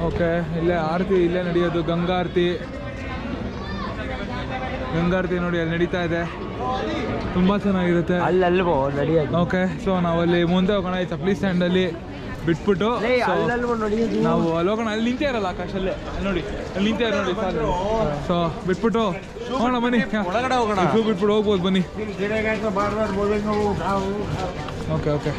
ಓಕೆ ಇಲ್ಲೇ ಆರತಿ ಇಲ್ಲೇ ನಡೆಯೋದು ಗಂಗಾರತಿ ನೋಡಿ ಅಲ್ಲಿ ನಡೀತಾ ಇದೆ ತುಂಬ ಚೆನ್ನಾಗಿರುತ್ತೆ ಅಲ್ಲಲ್ವೋ ನಡೆಯೋದು. ಓಕೆ ಸೊ ನಾವಲ್ಲಿ ಮುಂದೆ ಹೋಗೋಣ ಈ ಚಪ್ಪಲಿ ಸ್ಟ್ಯಾಂಡಲ್ಲಿ ಬಿಟ್ಬಿಟ್ಟು so ಅಲ್ಲಲ್ವೋ ನಡೆಯೋದು. ನಾವು ಅಲ್ಲಿ ಹೋಗೋಣ ಅಲ್ಲಿ ನಿಂತೇ ಇರಲ್ಲ ಆಕಾಶಲ್ಲೇ ಅಲ್ಲಿ ನೋಡಿ ಅಲ್ಲಿ ನಿಂತೇ ನೋಡಿ ಸಾಕು ಸೊ ಬಿಟ್ಬಿಟ್ಟು ಹೋಗೋಣ ಬನ್ನಿ ಒಳಗಡೆ ಹೋಗೋಣ ಬಿಟ್ಬಿಟ್ಟು ಹೋಗ್ಬೋದು ಬನ್ನಿ ಓಕೆ ಓಕೆ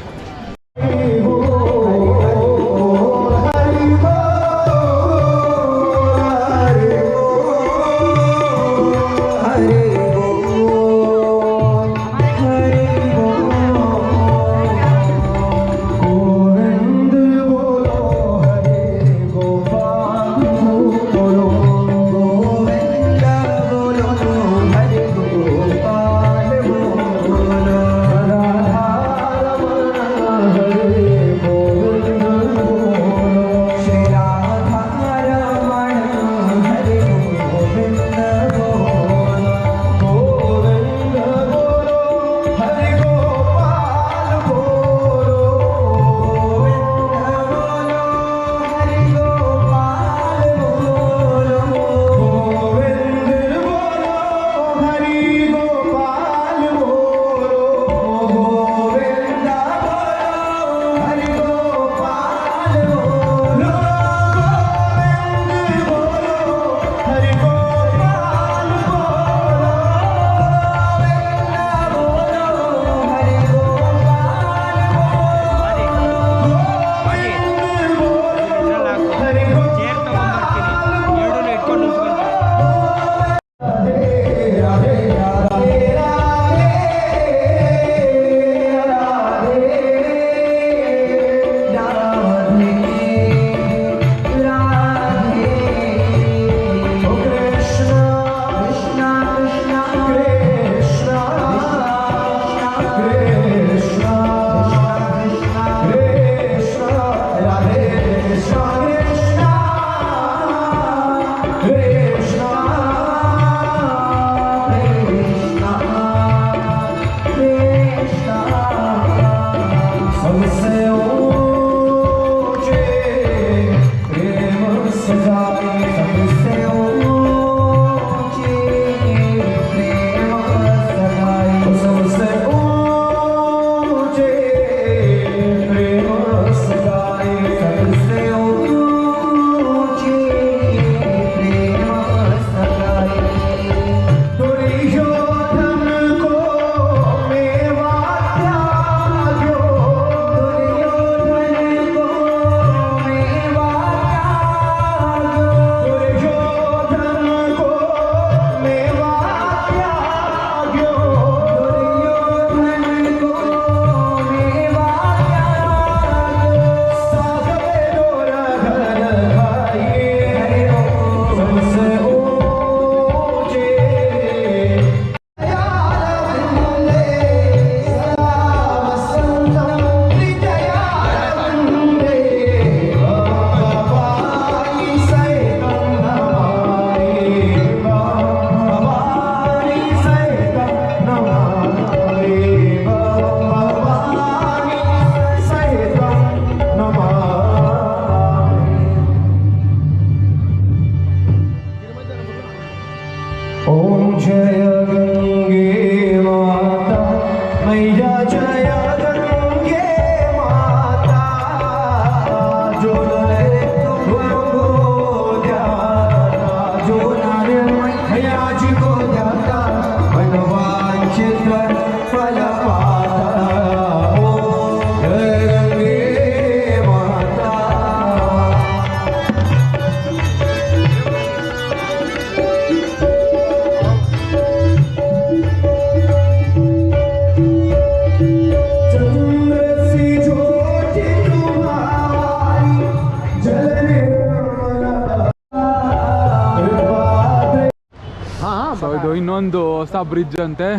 ಸೊ ಇದು ಇನ್ನೊಂದು ಹೊಸ ಬ್ರಿಡ್ಜ್ ಅಂತೆ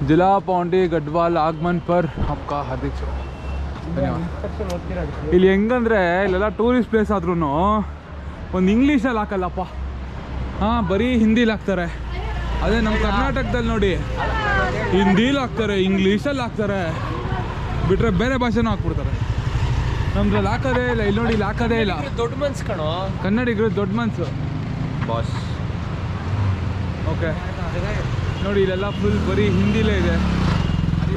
जिला पौंडी गढ़वाल ಆಗಮನ್ पर आपका हार्दिक ಧನ್ಯವಾದ. ಇಲ್ಲಿ ಹೆಂಗಂದ್ರೆ ಇಲ್ಲೆಲ್ಲ ಟೂರಿಸ್ಟ್ ಪ್ಲೇಸ್ ಆದ್ರೂ ಒಂದು ಇಂಗ್ಲೀಷಲ್ಲಿ ಹಾಕಲ್ಲಪ್ಪ, ಹಾಂ ಬರೀ ಹಿಂದಿಲಿ ಹಾಕ್ತಾರೆ. ಅದೇ ನಮ್ಮ ಕರ್ನಾಟಕದಲ್ಲಿ ನೋಡಿ ಹಿಂದಿಲಿ ಹಾಕ್ತಾರೆ, ಇಂಗ್ಲೀಷಲ್ಲಿ ಹಾಕ್ತಾರೆ, ಬಿಟ್ಟರೆ ಬೇರೆ ಭಾಷೆನೂ ಹಾಕ್ಬಿಡ್ತಾರೆ. ನಮ್ದ್ರಲ್ಲಿ ಹಾಕೋದೇ ಇಲ್ಲ. ಇಲ್ಲಿ ನೋಡಿ, ಇಲ್ಲಿ ಹಾಕೋದೇ ಇಲ್ಲ. ದೊಡ್ಡ ಮನ್ಸು ಕಣೋ ಕನ್ನಡಿಗರು ದೊಡ್ಡ ಮನಸ್ಸು ಬಾಸ್. ಓಕೆ ನೋಡಿ, ಇಲ್ಲೆಲ್ಲ ಫುಲ್ ಬರೀ ಹಿಂದಿಲೇ ಇದೆ,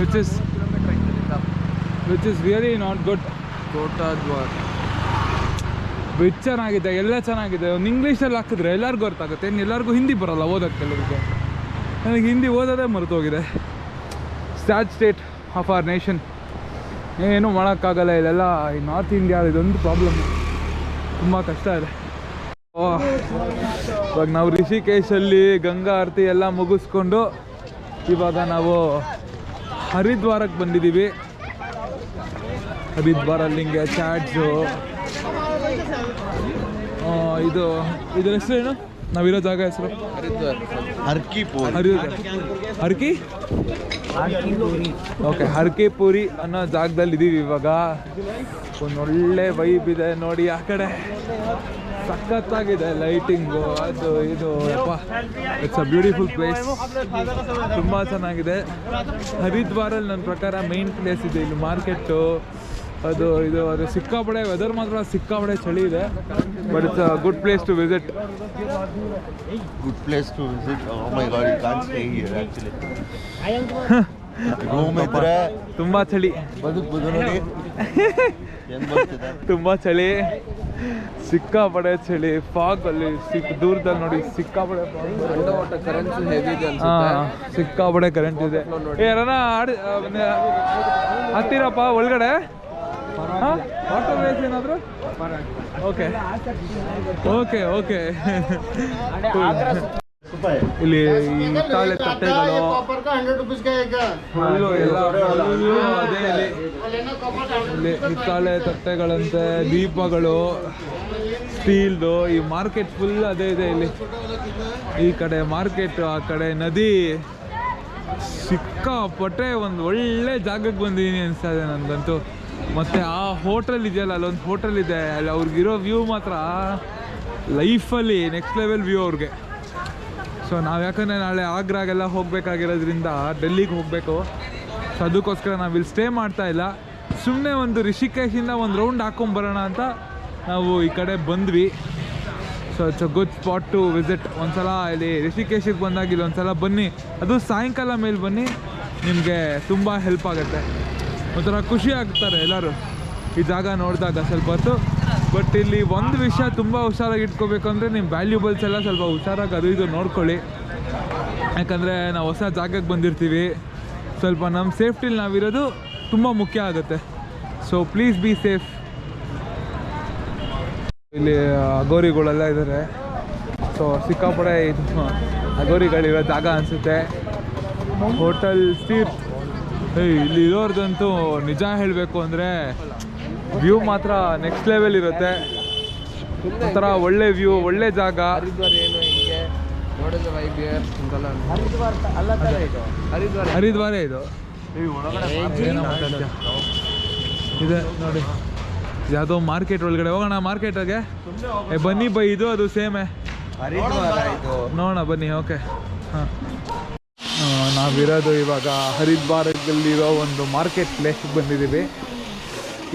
which is really not good. Which ಚೆನ್ನಾಗಿದೆ, ಎಲ್ಲ ಚೆನ್ನಾಗಿದೆ. ಒಂದು ಇಂಗ್ಲೀಷಲ್ಲಿ ಹಾಕಿದ್ರೆ ಎಲ್ಲರಿಗೂ ಅರ್ಥ ಆಗುತ್ತೆ. ಇನ್ನು ಎಲ್ಲರಿಗೂ ಹಿಂದಿ ಬರೋಲ್ಲ ಓದೋಕ್ಕೆ. ಎಲ್ಲರಿಗೂ ನನಗೆ ಹಿಂದಿ ಓದೋದೇ ಮರೆತೋಗಿದೆ. Sad state of our nation. ಏನೂ ಮಾಡೋಕ್ಕಾಗಲ್ಲ. ಇಲ್ಲೆಲ್ಲ ಈ ನಾರ್ತ್ ಇಂಡಿಯಾ ಇದೊಂದು ಪ್ರಾಬ್ಲಮ್, ತುಂಬ ಕಷ್ಟ ಇದೆ. ಇವಾಗ ನಾವು ರಿಷಿಕೇಶಲ್ಲಿ ಗಂಗಾ ಆರತಿ ಎಲ್ಲ ಮುಗಿಸ್ಕೊಂಡು ಇವಾಗ ನಾವು ಹರಿದ್ವಾರಕ್ಕೆ ಬಂದಿದ್ದೀವಿ. ಹರಿದ್ವಾರಲ್ಲಿ ಹಿಂಗೆ ಚಾಟ್ಸು, ಇದ್ರ ಹೆಸರು ಏನು? ನಾವಿರೋ ಜಾಗ ಹೆಸರು ಓಕೆ, ಹರ್ಕಿ ಪೂರಿ ಅನ್ನೋ ಜಾಗದಲ್ಲಿ ಇದ್ದೀವಿ ಇವಾಗ. ಒಂದೊಳ್ಳೆ ವೈಬ್ ಇದೆ ನೋಡಿ. ಆ ಕಡೆ ಸಖತ್ತಾಗಿದೆ ಲೈಟಿಂಗು, ಅದು ಇದು. ಇಟ್ಸ್ ಅ ಬ್ಯೂಟಿಫುಲ್ ಪ್ಲೇಸ್, ತುಂಬ ಚೆನ್ನಾಗಿದೆ. ಹರಿದ್ವಾರಲ್ಲಿ ನನ್ನ ಪ್ರಕಾರ ಮೇನ್ ಪ್ಲೇಸ್ ಇದೆ. ಇಲ್ಲಿ ಮಾರ್ಕೆಟು, ಅದು ಸಿಕ್ಕಾಪಡೆ ವೆದರ್ ಮಾತ್ರ ಸಿಕ್ಕಾಪಡೆ ಚಳಿ ಇದೆ. But it's a good place to visit. Oh my god, you can't stay here actually. Room ಇದ್ರೆ ತುಂಬ ಚಳಿ, ಬದುಕ್ಬೋದು ನೋಡಿ. ತುಂಬ ಚಳಿ, ಸಿಕ್ಕಾಪಡೆ ಚಳಿ. ಫಾಗ್ ಅಲ್ಲಿ ದೂರದಲ್ಲಿ ನೋಡಿ ಸಿಕ್ಕಾಪಡೆ ಕರೆನ್ಸಿ ಹೆವಿ ಇದೆ ಸಿಕ್ಕಾಪಡೆ ಕರೆಂಟ್ ಇದೆ. ಯಾರನ್ನ ಹತ್ತಿರಪ್ಪ ಒಳಗಡೆ ವಾಟರ್ ರೇಸ್ ಏನಾದ್ರು? Okay okay okay. ಇಲ್ಲಿ ಈ ಹಿತ್ತಾಳೆ ತಟ್ಟೆಗಳು ಫುಲ್ಲು ಎಲ್ಲ ಅದೇ. ಇಲ್ಲಿ ಹಿತ್ತಾಳೆ ತಟ್ಟೆಗಳಂತೆ, ದೀಪಗಳು, ಸ್ಟೀಲ್ದು. ಈ ಮಾರ್ಕೆಟ್ ಫುಲ್ ಅದೇ ಇದೆ. ಇಲ್ಲಿ ಈ ಕಡೆ ಮಾರ್ಕೆಟ್, ಆ ಕಡೆ ನದಿ. ಸಿಕ್ಕಾಪಟ್ಟೆ ಒಂದು ಒಳ್ಳೆ ಜಾಗಕ್ಕೆ ಬಂದಿದ್ದೀನಿ ಅನಿಸ್ತಾ ಇದೆ ನನಗಂತೂ. ಮತ್ತು ಆ ಹೋಟೆಲ್ ಇದೆಯಲ್ಲ, ಅಲ್ಲೊಂದು ಹೋಟೆಲ್ ಇದೆ, ಅಲ್ಲಿ ಅವ್ರಿಗಿರೋ ವ್ಯೂ ಮಾತ್ರ ಲೈಫಲ್ಲಿ ನೆಕ್ಸ್ಟ್ ಲೆವೆಲ್ ವ್ಯೂ ಅವ್ರಿಗೆ. ಸೊ ನಾವು ಯಾಕಂದರೆ ನಾಳೆ ಆಗ್ರಾಗೆಲ್ಲ ಹೋಗಬೇಕಾಗಿರೋದ್ರಿಂದ ಡೆಲ್ಲಿಗೆ ಹೋಗಬೇಕು. ಸೊ ಅದಕ್ಕೋಸ್ಕರ ನಾವು ಇಲ್ಲಿ ಸ್ಟೇ ಮಾಡ್ತಾ ಇಲ್ಲ. ಸುಮ್ಮನೆ ಒಂದು ರಿಷಿಕೇಶಿಂದ ಒಂದು ರೌಂಡ್ ಹಾಕೊಂಬರೋಣ ಅಂತ ನಾವು ಈ ಕಡೆ ಬಂದ್ವಿ. So it's a good spot to visit. ಒಂದ್ಸಲ ಇಲ್ಲಿ ರಿಷಿಕೇಶಿಗೆ ಬಂದಾಗ ಇಲ್ಲಿ ಒಂದ್ಸಲ ಬನ್ನಿ, ಅದು ಸಾಯಂಕಾಲ ಮೇಲೆ ಬನ್ನಿ, ನಿಮಗೆ ತುಂಬ ಹೆಲ್ಪ್ ಆಗುತ್ತೆ. ಒಂಥರ ಖುಷಿ ಆಗ್ತಾರೆ ಎಲ್ಲರೂ ಈ ಜಾಗ ನೋಡಿದಾಗ ಸ್ವಲ್ಪ ಹೊತ್ತು. ಬಟ್ ಇಲ್ಲಿ ಒಂದು ವಿಷಯ ತುಂಬ ಹುಷಾರಾಗಿ ಇಟ್ಕೋಬೇಕು ಅಂದರೆ ನಿಮ್ಮ ವ್ಯಾಲ್ಯೂಬಲ್ಸ್ ಎಲ್ಲ ಸ್ವಲ್ಪ ಹುಷಾರಾಗಿ ಅದು ಇದು ನೋಡ್ಕೊಳ್ಳಿ. ಯಾಕಂದರೆ ನಾವು ಹೊಸ ಜಾಗಕ್ಕೆ ಬಂದಿರ್ತೀವಿ, ಸ್ವಲ್ಪ ನಮ್ಮ ಸೇಫ್ಟಿಲಿ ನಾವಿರೋದು ತುಂಬ ಮುಖ್ಯ ಆಗುತ್ತೆ. So please be safe. ಇಲ್ಲಿ ಅಗೋರಿಗಳೆಲ್ಲ ಇದ್ದಾರೆ. ಸೊ ಸಿಕ್ಕಾಪಡೆ ಇದು ಅಗೋರಿಗಳಿರೋ ಜಾಗ ಅನಿಸುತ್ತೆ. ಹೋಟೆಲ್ ಸ್ಟ್ರೀಟ್ ಇಲ್ಲಿ ಇರೋರ್ದಂತೂ ನಿಜ ಹೇಳಬೇಕು ಅಂದರೆ ವ್ಯೂ ಮಾತ್ರ ನೆಕ್ಸ್ಟ್ ಲೆವೆಲ್ ಇರುತ್ತೆ. ಒಂಥರ ಒಳ್ಳೆ ವ್ಯೂ, ಒಳ್ಳೆ ಜಾಗ. ಹರಿದ್ವಾರ ಏನು ಹಿಂಗೆ ನೋಡಿದ್ರೆ ವೈಬ್ ಹರಿದ್ವಾರ ಇದು ಇದೆ ನೋಡಿ. ಯಾವುದೋ ಮಾರ್ಕೆಟ್ ಒಳಗಡೆ ಹೋಗೋಣ. ಮಾರ್ಕೆಟಾಗೆ ಬನ್ನಿ ಬೈ, ಇದು ಅದು ಸೇಮೇ ನೋಡೋಣ ಬನ್ನಿ. ಓಕೆ ಹಾಂ, ನಾವಿರೋದು ಇವಾಗ ಹರಿದ್ವಾರದಲ್ಲಿರೋ ಒಂದು ಮಾರ್ಕೆಟ್ ಪ್ಲೇಸ್ಗೆ ಬಂದಿದ್ದೀವಿ.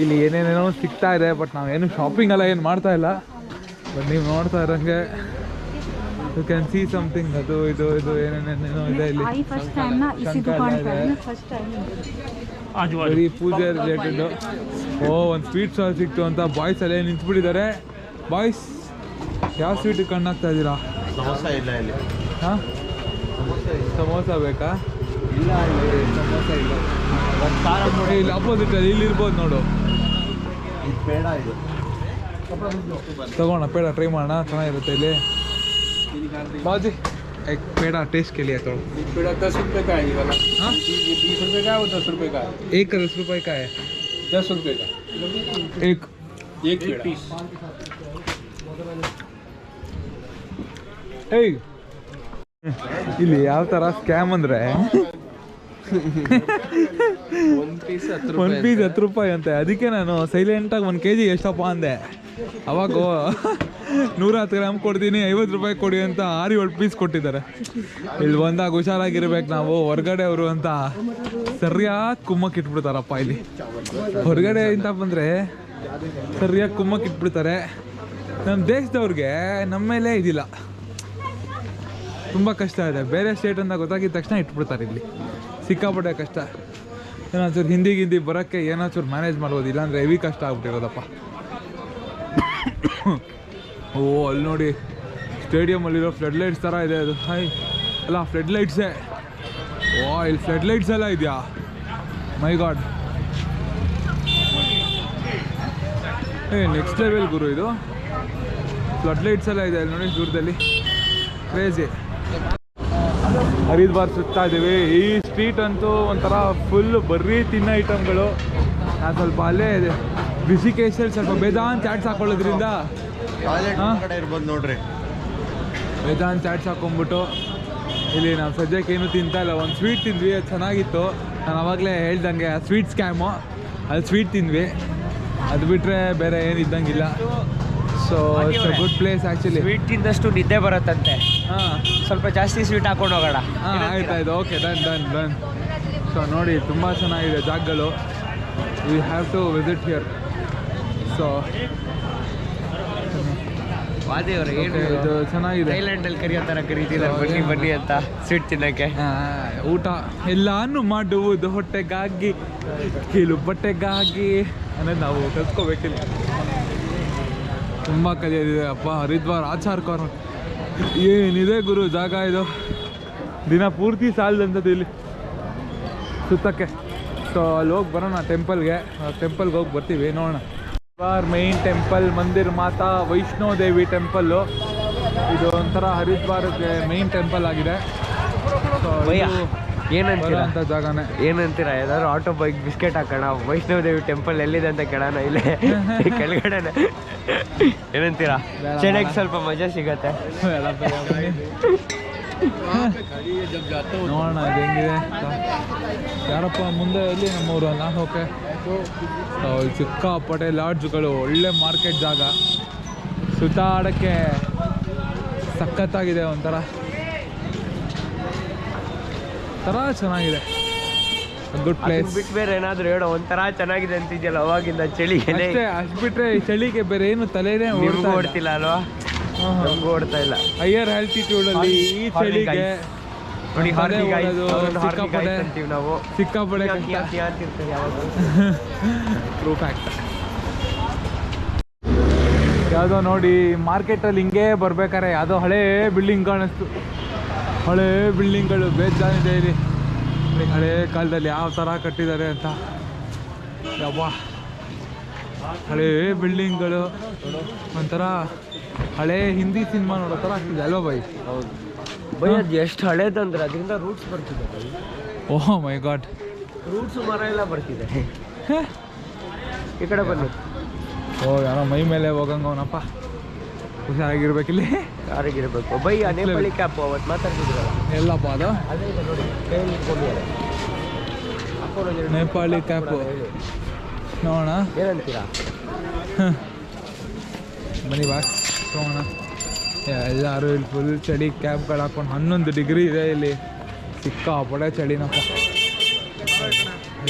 ಇಲ್ಲಿ ಏನೇನೇನೋ ಸಿಗ್ತಾ ಇದೆ, ಬಟ್ ನಾವೇನು ಶಾಪಿಂಗ್ ಎಲ್ಲ ಏನು ಮಾಡ್ತಾ ಇಲ್ಲ. ಬಟ್ ನೀವು ನೋಡ್ತಾ ಇರೋಂಗೆ ಯು ಕ್ಯಾನ್ ಸಿ ಸಮಥಿಂಗ್. ಅದು ಇದು ಇದು ಏನೇನೇನೋ ಇದೆ ಇಲ್ಲಿ. ಬರೀ ಪೂಜೆ ರಿಲೇಟೆಡ್. ಒಂದು ಸ್ವೀಟ್ ಸ್ಟಾಲ್ ಸಿಕ್ತು ಅಂತ ಬಾಯ್ಸ್ ಅಲ್ಲೇ ನಿಂತ್ಬಿಟ್ಟಿದ್ದಾರೆ. ಬಾಯ್ಸ್ ಯಾವ ಸ್ವೀಟಿಗೆ ಕಣ್ಣಾಗ್ತಾ ಇದ್ದೀರಾ? ಸಮೋಸ ಇಲ್ಲ ಇಲ್ಲಿ. ಹಾಂ, ಸಮೋಸ ಬೇಕಾ? ಇಲ್ಲ, ಇಲ್ಲಿ ಸಮೋಸ ಇಲ್ಲ. ಇಲ್ಲಿ ಅಪೋಸಿಟ್ ಅಲ್ಲಿ ಇಲ್ಲಿ ಇರ್ಬೋದು ನೋಡು. ಇದು ಬೇಡ, ಇದು ತಗೋಣ ಪೇಡ, ಟ್ರೈ ಮಾಡೋಣ, ಚೆನ್ನಾಗಿರುತ್ತೆ ಇಲ್ಲಿ. बाजी एक पेड़ा टेस्ट के लिए थोड़ा। पेड़ा 10 रुपये का है ये वाला। हाँ, 20 रुपये का है, वो 10 रुपये का है। एक 10 रुपये का है, 10 रुपये का एक पीस। ಇಲ್ಲಿ ಯಾವ ಥರ ಸ್ಕ್ಯಾಮ್ ಅಂದರೆ ಒಂದು ಪೀಸ್ 10 ರೂಪಾಯಿ ಅಂತೆ. ಅದಕ್ಕೆ ನಾನು ಸೈಲೆಂಟಾಗಿ 1 kg ಎಷ್ಟಪ್ಪ ಅಂದೆ. ಅವಾಗ 110 ಗ್ರಾಮ್ ಕೊಡ್ತೀನಿ 50 ರೂಪಾಯಿ ಕೊಡಿ ಅಂತ 6-7 ಪೀಸ್ ಕೊಟ್ಟಿದ್ದಾರೆ. ಇಲ್ಲಿ ಬಂದಾಗ ಹುಷಾರಾಗಿರ್ಬೇಕು ನಾವು. ಹೊರಗಡೆ ಅವರು ಅಂತ ಸರಿಯಾಗಿ ಕುಮ್ಮಕ್ಕೆ ಇಟ್ಬಿಡ್ತಾರಪ್ಪ. ಇಲ್ಲಿ ಹೊರಗಡೆ ಅಂತ ಬಂದರೆ ಸರಿಯಾಗಿ ಕುಮ್ಮಕ್ಕೆ ಇಟ್ಬಿಡ್ತಾರೆ. ನಮ್ಮ ದೇಶದವ್ರಿಗೆ ನಮ್ಮ ಮೇಲೆ ಇದಿಲ್ಲ, ತುಂಬ ಕಷ್ಟ ಇದೆ. ಬೇರೆ ಸ್ಟೇಟ್ ಅಂತ ಗೊತ್ತಾಗಿದ್ದ ತಕ್ಷಣ ಇಟ್ಬಿಡ್ತಾರೆ. ಇಲ್ಲಿ ಸಿಕ್ಕಾಪಟ್ಟೆ ಕಷ್ಟ. ಏನಾಚೂರು ಹಿಂದಿ ಬರೋಕ್ಕೆ ಏನಾಚೂರು ಮ್ಯಾನೇಜ್ ಮಾಡ್ಬೋದು, ಇಲ್ಲಾಂದರೆ ಹೆವಿ ಕಷ್ಟ ಆಗ್ಬಿಟ್ಟಿರೋದಪ್ಪ. ಓ ಅಲ್ಲಿ ನೋಡಿ ಸ್ಟೇಡಿಯಮಲ್ಲಿರೋ ಫ್ಲಡ್ ಲೈಟ್ಸ್ ಥರ ಇದೆ ಅದು. ಅಲ್ಲ ಫ್ಲಡ್ ಲೈಟ್ಸೇ. ಓ ಇಲ್ಲಿ ಫ್ಲಡ್ ಲೈಟ್ಸ್ ಎಲ್ಲ ಇದೆಯಾ? ಮೈ ಗಾಡ್, ನೆಕ್ಸ್ಟ್ ಲೆವೆಲ್ ಗುರು ಇದು. ಫ್ಲಡ್ ಲೈಟ್ಸ್ ಎಲ್ಲ ಇದೆ ಅಲ್ಲಿ ನೋಡಿ ದೂರದಲ್ಲಿ. ಕ್ರೇಜಿ. ಹರಿದ್ವಾರ್ ಸುತ್ತಾ ಇದ್ದೀವಿ. ಈ ಸ್ಟ್ರೀಟ್ ಅಂತೂ ಒಂಥರ ಫುಲ್ ಬರೀ ತಿನ್ನೋ ಐಟಮ್ಗಳು. ನಾನು ಸ್ವಲ್ಪ ಅಲ್ಲೇ ಋಷಿಕೇಶಲ್ಲಿ ಸ್ವಲ್ಪ ಬೇದಾನ್ ಚಾಟ್ಸ್ ಹಾಕೊಳ್ಳೋದ್ರಿಂದ ಇರ್ಬೋದು ನೋಡ್ರಿ. ಬೇದಾನ್ ಚಾಟ್ಸ್ ಹಾಕೊಂಡ್ಬಿಟ್ಟು ಇಲ್ಲಿ ನಾವು ಸದ್ಯಕ್ಕೆ ಏನು ತಿಂತಾ ಇಲ್ಲ. ಒಂದು ಸ್ವೀಟ್ ತಿಂದ್ವಿ, ಅದು ಚೆನ್ನಾಗಿತ್ತು. ನಾನು ಆವಾಗಲೇ ಹೇಳ್ದಂಗೆ ಸ್ವೀಟ್ ಸ್ಕ್ಯಾಮು, ಅಲ್ಲಿ ಸ್ವೀಟ್ ತಿಂದ್ವಿ. ಅದು ಬಿಟ್ಟರೆ ಬೇರೆ ಏನು ಇದ್ದಂಗಿಲ್ಲ. So it's a good place actually. Sweet ತಿಂದಷ್ಟು ನಿದ್ದೆ ಬರುತ್ತಂತೆ. ಹಾಂ, ಸ್ವಲ್ಪ ಜಾಸ್ತಿ ಸ್ವೀಟ್ ಹಾಕೊಂಡು ಹೋಗೋಣ. ಹಾಂ ಆಯ್ತಾಯ್ತು, ಓಕೆ ಡನ್. ಸೊ ನೋಡಿ ತುಂಬ ಚೆನ್ನಾಗಿದೆ ಜಾಗಗಳು. We have to visit here. So ವಾದೇವ್ರೆ ಏನು ಇದು ಚೆನ್ನಾಗಿದೆ. ಥೈಲ್ಯಾಂಡಲ್ಲಿ ಕರಿಯೋ ಥರ ಕರೀತಿದ್ದಾರೆ ಬನ್ನಿ ಅಂತ ಸ್ವೀಟ್ ತಿನ್ನೋಕ್ಕೆ. ಊಟ ಎಲ್ಲಾನು ಮಾಡುವುದು ಹೊಟ್ಟೆಗಾಗಿ, ಕೀಲು ಬಟ್ಟೆಗಾಗಿ ಅನ್ನೋದು ನಾವು ಕಲ್ತ್ಕೋಬೇಕಿಲ್ಲ. ತುಂಬ ಕಲಿಯೋದಿದೆ ಅಪ್ಪ. ಹರಿದ್ವಾರ್ ಆಚಾರ್ ಕಾರ್ನರ್ ಏನಿದೆ ಗುರು ಜಾಗ ಇದು. ದಿನ ಪೂರ್ತಿ ಸಾಲದಂಥದ್ದು ಇಲ್ಲಿ ಸುತ್ತಕ್ಕೆ. ಸೊ ಅಲ್ಲಿ ಹೋಗಿ ಬರೋಣ ಟೆಂಪಲ್ಗೆ ಹೋಗಿ ಬರ್ತೀವಿ, ನೋಡೋಣ. ಹರಿದ್ವಾರ್ ಮೇನ್ ಟೆಂಪಲ್ ಮಂದಿರ್ ಮಾತಾ ವೈಷ್ಣೋ ದೇವಿ ಟೆಂಪಲ್ಲು. ಇದು ಒಂಥರ ಹರಿದ್ವಾರಕ್ಕೆ ಮೇನ್ ಟೆಂಪಲ್ ಆಗಿದೆ. ಸೊ ಏನಂತೀರಾ ಅಂತ ಜಾಗನೇ. ಏನಂತೀರಾ? ಏನಾದ್ರು ಆಟೋ ಬೈಕ್ ಬಿಸ್ಕೆಟ್ ಹಾಕೋಣ. ವೈಷ್ಣವ ದೇವಿ ಟೆಂಪಲ್ ಎಲ್ಲಿದೆ ಅಂತ ಕೇಳೋಣ. ಇಲ್ಲೇ ಕೆಳಗಡೆನೆ. ಏನಂತೀರಾ? ಚೆನ್ನಾಗಿ ಸ್ವಲ್ಪ ಮಜಾ ಸಿಗತ್ತೆ. ನೋಡೋಣ ಇದು ಹೆಂಗಿದೆ. ಯಾರಪ್ಪ ಮುಂದೆ ಎಲ್ಲಿ ನಮ್ಮೂರು ಅಲ್ಲ. ಓಕೆ, ಸಿಕ್ಕಾಪಟ್ಟೆ ಲಾಡ್ಜ್ಗಳು, ಒಳ್ಳೆ ಮಾರ್ಕೆಟ್ ಜಾಗ, ಸುತ್ತಾಡೋಕ್ಕೆ ಸಖತ್ತಾಗಿದೆ. ಒಂಥರ ಚೆನ್ನಾಗಿದೆ. Good place. ಬಿಟ್ಟು ಬೇರೆ ಏನಾದ್ರು ಹೇಳೋ. ಒಂಥರ ಚೆನ್ನಾಗಿದೆ ಅಂತಿದ್ಯಲ್ಲ ಅವಾಗಿಂದ ಚಳಿಗೆ. ಅಷ್ಟು ಬಿಟ್ರೆ ಚಳಿಗೆ ಬೇರೆ ಏನು ತಲೆನೇ ಓಡ್ತಿಲ್ಲ ಅಲ್ವಾ? ನಮಗೂ ಓಡ್ತಾ ಇಲ್ಲ. ಹೈಯರ್ ಆಲ್ಟಿಟ್ಯೂಡಲ್ಲಿ ಈ ಚಳಿಗೆ ನೋಡಿ ಸಿಕ್ಕಾಪಟ್ಟೆ ನಾವು ಸಿಕ್ಕಾಪಟ್ಟೆ ಟ್ರೂ ಫ್ಯಾಕ್ಟ್. ಯಾವುದೋ ನೋಡಿ ಮಾರ್ಕೆಟಲ್ಲಿ ಹಿಂಗೆ ಬರ್ಬೇಕಾರೆ ಯಾವುದೋ ಹಳೇ ಬಿಲ್ಡಿಂಗ್ ಕಾಣಿಸ್ತು. ಹಳೇ ಬಿಲ್ಡಿಂಗ್ಗಳು ಬೇಜಾನಿದೆ ಇಲ್ಲಿ. ಹಳೇ ಕಾಲದಲ್ಲಿ ಯಾವ ಥರ ಕಟ್ಟಿದ್ದಾರೆ ಅಂತ. ಯವ್ವ, ಹಳೇ ಬಿಲ್ಡಿಂಗ್ಗಳು ಒಂಥರ ಹಳೇ ಹಿಂದಿ ಸಿನಿಮಾ ನೋಡೋ ಥರ ಆಗ್ತಿದೆ ಅಲ್ವಾ ಬೈ? ಹೌದು ಬೈ. ಅದು ಎಷ್ಟು ಹಳೇದಂದ್ರೆ ಅದರಿಂದ ರೂಟ್ಸ್ ಬರ್ತಿದೆ by. Oh my god, roots ಮರ ಎಲ್ಲ ಬರ್ತಿದೆ. ಈ ಕಡೆ ಬನ್ನಿ. ಓ ಯಾರೋ ಮೈ ಮೇಲೆ ಹೋಗಂಗವನಪ್ಪ. ಹುಷಾರಾಗಿರ್ಬೇಕಿಲ್ಲಿ. ಯಾರಿಗಿರ್ಬೇಕು ಬೈ? ಆ ನೇಪಾಳಿ ಕ್ಯಾಪ್ ಅವತ್ತು ಮಾತಾಡ್ತಿದ್ರಲ್ಲ, ಎಲ್ಲಪ್ಪ ಅದು? ಅದೇ ಇದೆ ನೋಡಿ, ಕೈಯಲ್ಲಿ ಇಟ್ಕೊಂಡಿದ್ದಾರೆ. ನೇಪಾಳಿ ಕ್ಯಾಪು ನೋಡೋಣ. ಏನಂತೀರಾ? ಬನ್ನಿ ಬಾಸ್ ನೋಡೋಣ. ಎಲ್ಲರೂ ಇಲ್ಲಿ ಫುಲ್ ಚಳಿ ಕ್ಯಾಪ್ಗಳು ಹಾಕೊಂಡು 11 ಡಿಗ್ರಿ ಇದೆ ಇಲ್ಲಿ. ಸಿಕ್ಕಾಪಡೆ ಚಳಿನಪ್ಪ.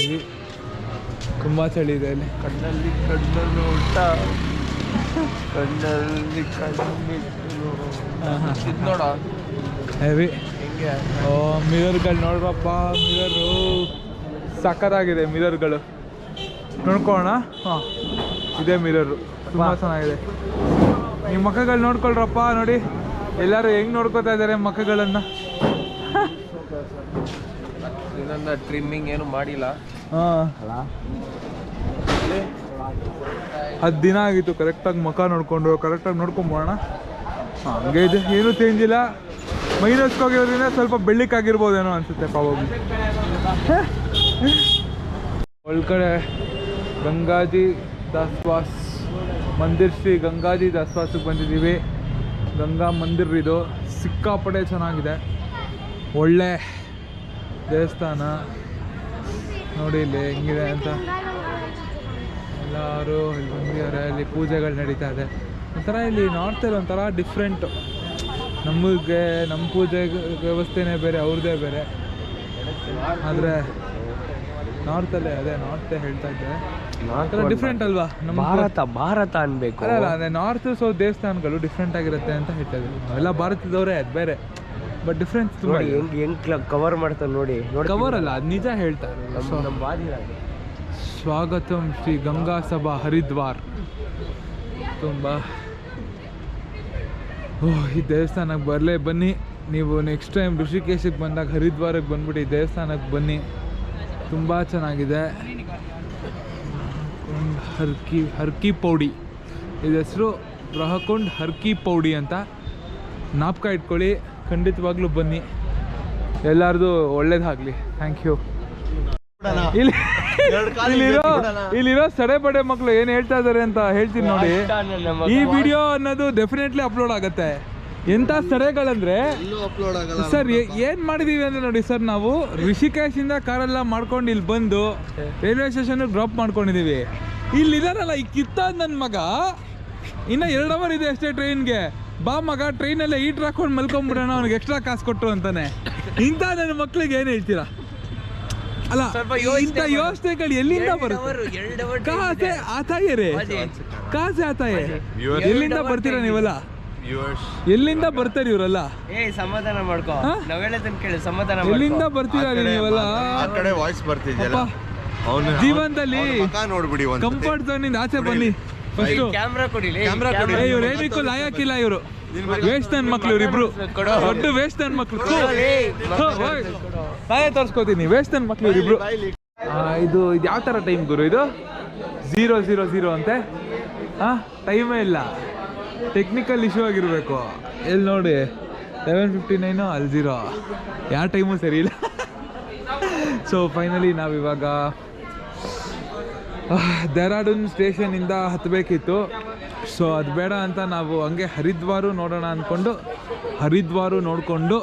ಇಲ್ಲಿ ತುಂಬ ಚಳಿ ಇದೆ ಇಲ್ಲಿ. ಕಣ್ಣಲ್ಲಿ ಕಣ್ಣು ನೋಟ, ಕಣ್ಣಲ್ಲಿ ಕಣ್ಣು ನೋಡ. ಹೆವಿ. ಹೆಂಗೆ? ಓ ಮಿರರ್ಗಳು ನೋಡ್ರಪ್ಪ. ಮಿರರು ಸಕ್ಕತ್ತಾಗಿದೆ. ಮಿರರ್ಗಳು ನೋಡ್ಕೊಳ್ಳೋಣ. ಹಾಂ, ಇದೇ ಮಿರರು ತುಂಬ ಚೆನ್ನಾಗಿದೆ. ನಿಮ್ಮ ಮಕ್ಕಗಳು ನೋಡ್ಕೊಳ್ರಪ್ಪ. ನೋಡಿ ಎಲ್ಲರೂ ಹೆಂಗೆ ನೋಡ್ಕೋತಾ ಇದ್ದಾರೆ ಮಕ್ಕಗಳನ್ನು. ಇನ್ನೊಂದು ಟ್ರಿಮ್ಮಿಂಗ್ ಏನು ಮಾಡಿಲ್ಲ. ಹಾಂ, 10 ದಿನ ಆಗಿತ್ತು ಕರೆಕ್ಟಾಗಿ ಮುಖ ನೋಡಿಕೊಂಡು ಕರೆಕ್ಟಾಗಿ ನೋಡ್ಕೊಂಬೋಣ. ಹಂಗೆ ಇದೆ, ಏನೂ ಚೇಂಜ್ ಇಲ್ಲ. ಮೈನಸ್ಗೆ ಹೋಗಿರೋದ್ರಿಂದ ಸ್ವಲ್ಪ ಬೆಳ್ಳಿಕ್ಕಾಗಿರ್ಬೋದೇನೋ ಅನಿಸುತ್ತೆ ಪಾಪ. ಒಳಗಡೆ ಗಂಗಾಜಿ ದಾಸ್ವಾಸ್ ಮಂದಿರ್, ಶ್ರೀ ಗಂಗಾಜಿ ದಾಸ್ವಾಸಕ್ಕೆ ಬಂದಿದ್ದೀವಿ. ಗಂಗಾ ಮಂದಿರ್ ಇದು ಸಿಕ್ಕಾಪಟ್ಟೆ ಚೆನ್ನಾಗಿದೆ. ಒಳ್ಳೆ ದೇವಸ್ಥಾನ ನೋಡಿ ಇಲ್ಲಿ ಹೆಂಗಿದೆ ಅಂತ. ಎಲ್ಲರೂ ಇಲ್ಲಿ ಬಂದಿದ್ದಾರೆ. ಇಲ್ಲಿ ಪೂಜೆಗಳು ನಡೀತಾ ಇದೆ. ಒಂಥರ ಇಲ್ಲಿ ನಾರ್ತಲ್ಲಿ ಒಂಥರ ಡಿಫ್ರೆಂಟು. ನಮಗೆ ನಮ್ಮ ಪೂಜೆ ವ್ಯವಸ್ಥೆನೇ ಬೇರೆ, ಅವ್ರದ್ದೇ ಬೇರೆ. ಆದರೆ ನಾರ್ತಲ್ಲೇ ಅದೇ ನಾರ್ತೆ ಹೇಳ್ತಾ ಇದ್ದೆ, ಡಿಫ್ರೆಂಟ್ ಅಲ್ವಾ ನಮ್ಮ ಭಾರತ ಅನ್ಬೇಕು. ಅಲ್ಲ ಅದೇ ನಾರ್ತ್ ಸೌತ್ ದೇವಸ್ಥಾನಗಳು ಡಿಫ್ರೆಂಟ್ ಆಗಿರುತ್ತೆ ಅಂತ ಹೇಳ್ತಾ ಇದ್ವಿ. ನಾವೆಲ್ಲ ಭಾರತದವರೇ, ಅದು ಬೇರೆ, ಬಟ್ ಡಿಫ್ರೆನ್ಸ್ ತುಂಬ. ಹೆಂಗ್ ಕವರ್ ಮಾಡ್ತಾರೆ ನೋಡಿ. ಕವರ್ ಅಲ್ಲ, ಅದು ನಿಜ ಹೇಳ್ತಾರೆ. ಸ್ವಾಗತಂ ಶ್ರೀ ಗಂಗಾ ಸಭಾ ಹರಿದ್ವಾರ್. ತುಂಬ ಈ ದೇವಸ್ಥಾನಕ್ಕೆ ಬನ್ನಿ ನೀವು. ನೆಕ್ಸ್ಟ್ ಟೈಮ್ ಋಷಿಕೇಶಕ್ಕೆ ಬಂದಾಗ ಹರಿದ್ವಾರಕ್ಕೆ ಬಂದ್ಬಿಟ್ಟು ಈ ದೇವಸ್ಥಾನಕ್ಕೆ ಬನ್ನಿ, ತುಂಬ ಚೆನ್ನಾಗಿದೆ. ಹರ್ಕಿ ಪೌಡಿ ಇದು ಹೆಸರು, ರಹಕೊಂಡ್ ಹರ್ಕಿ ಪೌಡಿ ಅಂತ. ಜ್ಞಾಪಕ ಇಟ್ಕೊಳ್ಳಿ, ಖಂಡಿತವಾಗ್ಲೂ ಬನ್ನಿ, ಎಲ್ಲರದು ಒಳ್ಳೇದಾಗಲಿ. Thank you. ಇಲ್ಲಿರೋ ಸಡೆ ಬಡೆ ಮಕ್ಕಳು ಏನು ಹೇಳ್ತಾ ಇದ್ದಾರೆ ಅಂತ ಹೇಳ್ತೀನಿ ನೋಡಿ. ಈ ವಿಡಿಯೋ ಅನ್ನೋದು ಡೆಫಿನೆಟ್ಲಿ ಅಪ್ಲೋಡ್ ಆಗುತ್ತೆ. ಎಂಥ ಸಡೆಗಳಂದ್ರೆ ಸರ್ ಏನು ಮಾಡಿದೀವಿ ಅಂದರೆ ನೋಡಿ ಸರ್, ನಾವು ಋಷಿಕೇಶಿಂದ ಕಾರೆಲ್ಲ ಮಾಡ್ಕೊಂಡು ಇಲ್ಲಿ ಬಂದು ರೈಲ್ವೆ ಸ್ಟೇಷನ್ಗೆ ಡ್ರಾಪ್ ಮಾಡ್ಕೊಂಡಿದ್ದೀವಿ. ಇಲ್ಲಿದಾರಲ್ಲ ಈ ಕಿತ್ತಾದ ನನ್ನ ಮಗ, ಇನ್ನು 2 ಅವರ್ ಇದೆ ಅಷ್ಟೇ ಟ್ರೈನ್ಗೆ. ಬಾ ಮಗ, ಟ್ರೈನಲ್ಲೇ ಈಟ್ ಹಾಕೊಂಡು ಮಲ್ಕೊಂಡ್ಬಿಡೋಣ, ಅವ್ನಿಗೆ ಎಕ್ಸ್ಟ್ರಾ ಕಾಸು ಕೊಟ್ಟರು ಅಂತಾನೆ. ಇಂಥ ನನ್ನ ಮಕ್ಳಿಗೆ ಏನು ಹೇಳ್ತೀರಾ? ಅಲ್ಲ, ಇಂಥ ಯೋಚನೆಗಳು ಎಲ್ಲಿಂದ ಬರುತ್ತೆ? ಕಾಸೆ ಆತಾಯೇ ರೇ, ಕಾಸೆ ಆತಾಯೇ. ಎಲ್ಲಿಂದ ಬರ್ತೀರಾ ನೀವೆಲ್ಲ? ಎಲ್ಲಿಂದ ಬರ್ತಾರೆ ಇವರೆಲ್ಲ? ಸಮಾಧಾನ ಮಾಡ್ಕೋ, ಕೇಳಿ ಸಮಾಧಾನ. ಎಲ್ಲಿಂದ ಬರ್ತೀರಾ ನೀವೆಲ್ಲ? ಜೀವನದಲ್ಲಿ ನೋಡ್ಬಿಡಿ, ಕಂಫರ್ಟ್ ಝೋನಿಂದ ಆಚೆ ಬನ್ನಿ ಫಸ್ಟು. ಇವ್ರು ಏನಕ್ಕೂ ಲಾಯಕ್ಕಿಲ್ಲ, ಇವರು ವೇಸ್ಟ್ ನನ್ನ ಮಕ್ಳು, ಇವರಿಬ್ರು ದೊಡ್ಡ ವೇಸ್ಟ್ ನನ್ನ ಮಕ್ಳು. ನಾನೇ ತೋರಿಸ್ಕೋತೀನಿ, ವೇಸ್ಟ್ ನನ್ನ ಮಕ್ಳು ಇವರಿಬ್ರು. ಇದು ಯಾವ ಥರ ಟೈಮ್ ಗುರು? ಇದು 0:00 ಅಂತೆ. ಟೈಮೇ ಇಲ್ಲ, ಟೆಕ್ನಿಕಲ್ ಇಶ್ಯೂ ಆಗಿರಬೇಕು. ಎಲ್ಲಿ ನೋಡಿ 11:59, ಅಲ್ಲಿ 0, ಯಾವ ಟೈಮು ಸರಿ ಇಲ್ಲ. ಸೊ ಫೈನಲಿ ನಾವಿವಾಗ ಡೆಹ್ರಾಡೂನ್ ಸ್ಟೇಷನಿಂದ ಹತ್ತಬೇಕಿತ್ತು. ಸೊ ಅದು ಬೇಡ ಅಂತ ನಾವು ಹಂಗೆ ಹರಿದ್ವಾರು ನೋಡೋಣ ಅಂದ್ಕೊಂಡು ಹರಿದ್ವಾರು ನೋಡಿಕೊಂಡು,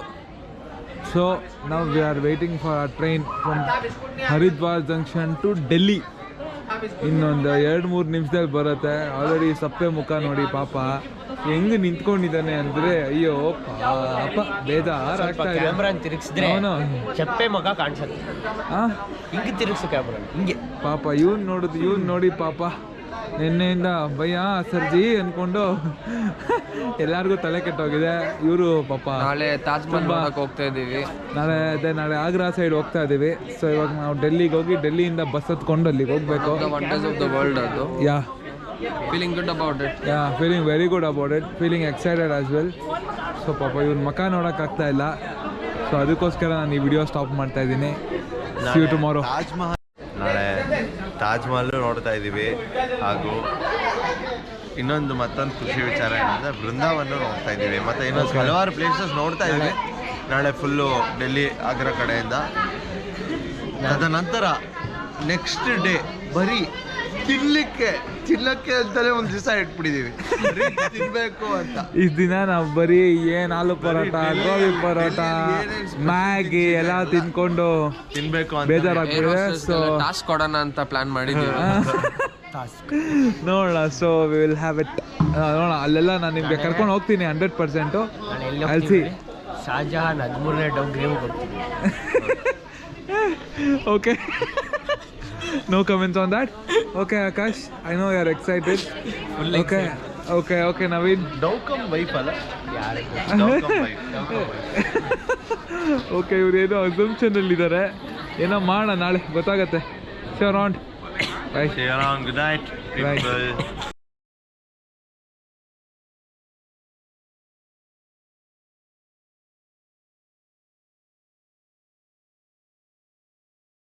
ಸೊ ನಾವು we are waiting for a train from Haridwar junction to Delhi. ಇನ್ನೊಂದು 2-3 ನಿಮಿಷದಲ್ಲಿ ಬರುತ್ತೆ. ಆಲ್ರೆಡಿ ಸಪ್ಪೆ ಮುಖ ನೋಡಿ ಪಾಪ ಹೆಂಗೆ ನಿಂತ್ಕೊಂಡಿದ್ದಾನೆ ಅಂದರೆ, ಅಯ್ಯೋ ಪಾಪ ಬೇಜಾರಾಗ್ತಾ ಇದೆ. ತಿರುಗಿಸಿದ್ರೆ ಚಪ್ಪೆ ಮುಖ ಕಾಣಿಸುತ್ತೆ. ಹಿಂಗೆ ತಿರುಗಿಸು ಕ್ಯಾಮ್ರಾ, ಹಿಂಗೆ. ಪಾಪ ಇವ್ನು ನೋಡಿ ಪಾಪ ನಿನ್ನೆಯಿಂದ ಭಯ ಸರ್ಜಿ ಅಂದ್ಕೊಂಡು ಎಲ್ಲರಿಗೂ ತಲೆ ಕೆಟ್ಟೋಗಿದೆ. ಇವರು ಪಾಪ ನಾಳೆ ತಾಜ್ ಮಹಲ್ ಹೋಗ್ತಾ ಇದ್ದೀವಿ. ನಾಳೆ ಆಗ್ರಾ ಸೈಡ್ ಹೋಗ್ತಾ ಇದ್ದೀವಿ. ಸೊ ಇವಾಗ ನಾವು ಡೆಲ್ಲಿಗೆ ಹೋಗಿ ಡೆಲ್ಲಿಯಿಂದ ಬಸ್ ಹತ್ಕೊಂಡು ಅಲ್ಲಿಗೆ ಹೋಗ್ಬೇಕು. ವಂಡರ್ಸ್ ಆಫ್ ದ ವರ್ಲ್ಡ್ ಅದು. Yeah, feeling good about it. Yeah, feeling very good about it, feeling excited as well. So ಪಾಪ ಇವ್ನ ಮಕ ನೋಡೋಕ್ಕಾಗ್ತಾ ಇಲ್ಲ. ಸೊ ಅದಕ್ಕೋಸ್ಕರ ನಾನು ಈ ವಿಡಿಯೋ ಸ್ಟಾಪ್ ಮಾಡ್ತಾ ಇದ್ದೀನಿ. See you tomorrow. ನಾಳೆ ತಾಜ್ ಮಹಲ್ ನೋಡ್ತಾ ಇದ್ದೀವಿ. ಹಾಗೂ ಮತ್ತೊಂದು ಖುಷಿ ವಿಚಾರ ಏನಂದರೆ ಬೃಂದಾವನ ನೋಡ್ತಾ ಇದ್ದೀವಿ. ಮತ್ತು ಇನ್ನೊಂದು ಹಲವಾರು ಪ್ಲೇಸಸ್ ನೋಡ್ತಾ ಇದ್ದೀವಿ ನಾಳೆ ಫುಲ್ಲು ಡೆಲ್ಲಿ ಆಗ್ರಾ ಕಡೆಯಿಂದ. ತದನಂತರ ನೆಕ್ಸ್ಟ್ ಡೇ ಬರೀ ತಿನ್ನಕ್ಕೆ ಅಂತಲೇ ಒಂದು ದಿವಸ ಇಟ್ಬಿಟ್ಟಿದ್ದೀವಿ, ತಿನ್ನಬೇಕು ಅಂತ. ಇಷ್ಟು ದಿನ ನಾವು ಬರೀ ಆಲೂ ಪರೋಟ, ಗೋಬಿ ಪರೋಟ, ಮ್ಯಾಗಿ ಎಲ್ಲ ತಿನ್ಕೊಂಡು ತಿನ್ಬೇಕು ಅಂತ ಬೇಜಾರಾಗ್ಬಿಟ್ಟಿದೆ. ಸೊ ಟಾಸ್ಕ್ ಕೊಡೋಣ ಅಂತ ಪ್ಲಾನ್ ಮಾಡಿದ್ದೀವಿ. ನೋಡೋಣ. So we will have it. ನೋಡೋಣ, ಅಲ್ಲೆಲ್ಲ ನಾನು ನಿಮಗೆ ಕರ್ಕೊಂಡು ಹೋಗ್ತೀನಿ 100%. ಅಲ್ಸಿ ಶಾಜಹಾನ್ 13ನೇ ಡೌನ್ಗೆ ಹೋಗ್ತೀನಿ. Okay, no comments on that. Okay Akash, I know you are excited. Okay Naveen. ಡೌಕಮ್ ವೈಫ್ ಅಲ್ಲ ಓಕೆ, ಇವ್ರು ಏನೋ ಅಸಂಪ್ಷನ್ ಅಲ್ಲಿ ಇದ್ದಾರೆ. ಏನೋ ಮಾಡೋಣ, ನಾಳೆ ಗೊತ್ತಾಗತ್ತೆ. ಶೋರ್ ಆನ್. Bye. Good night people.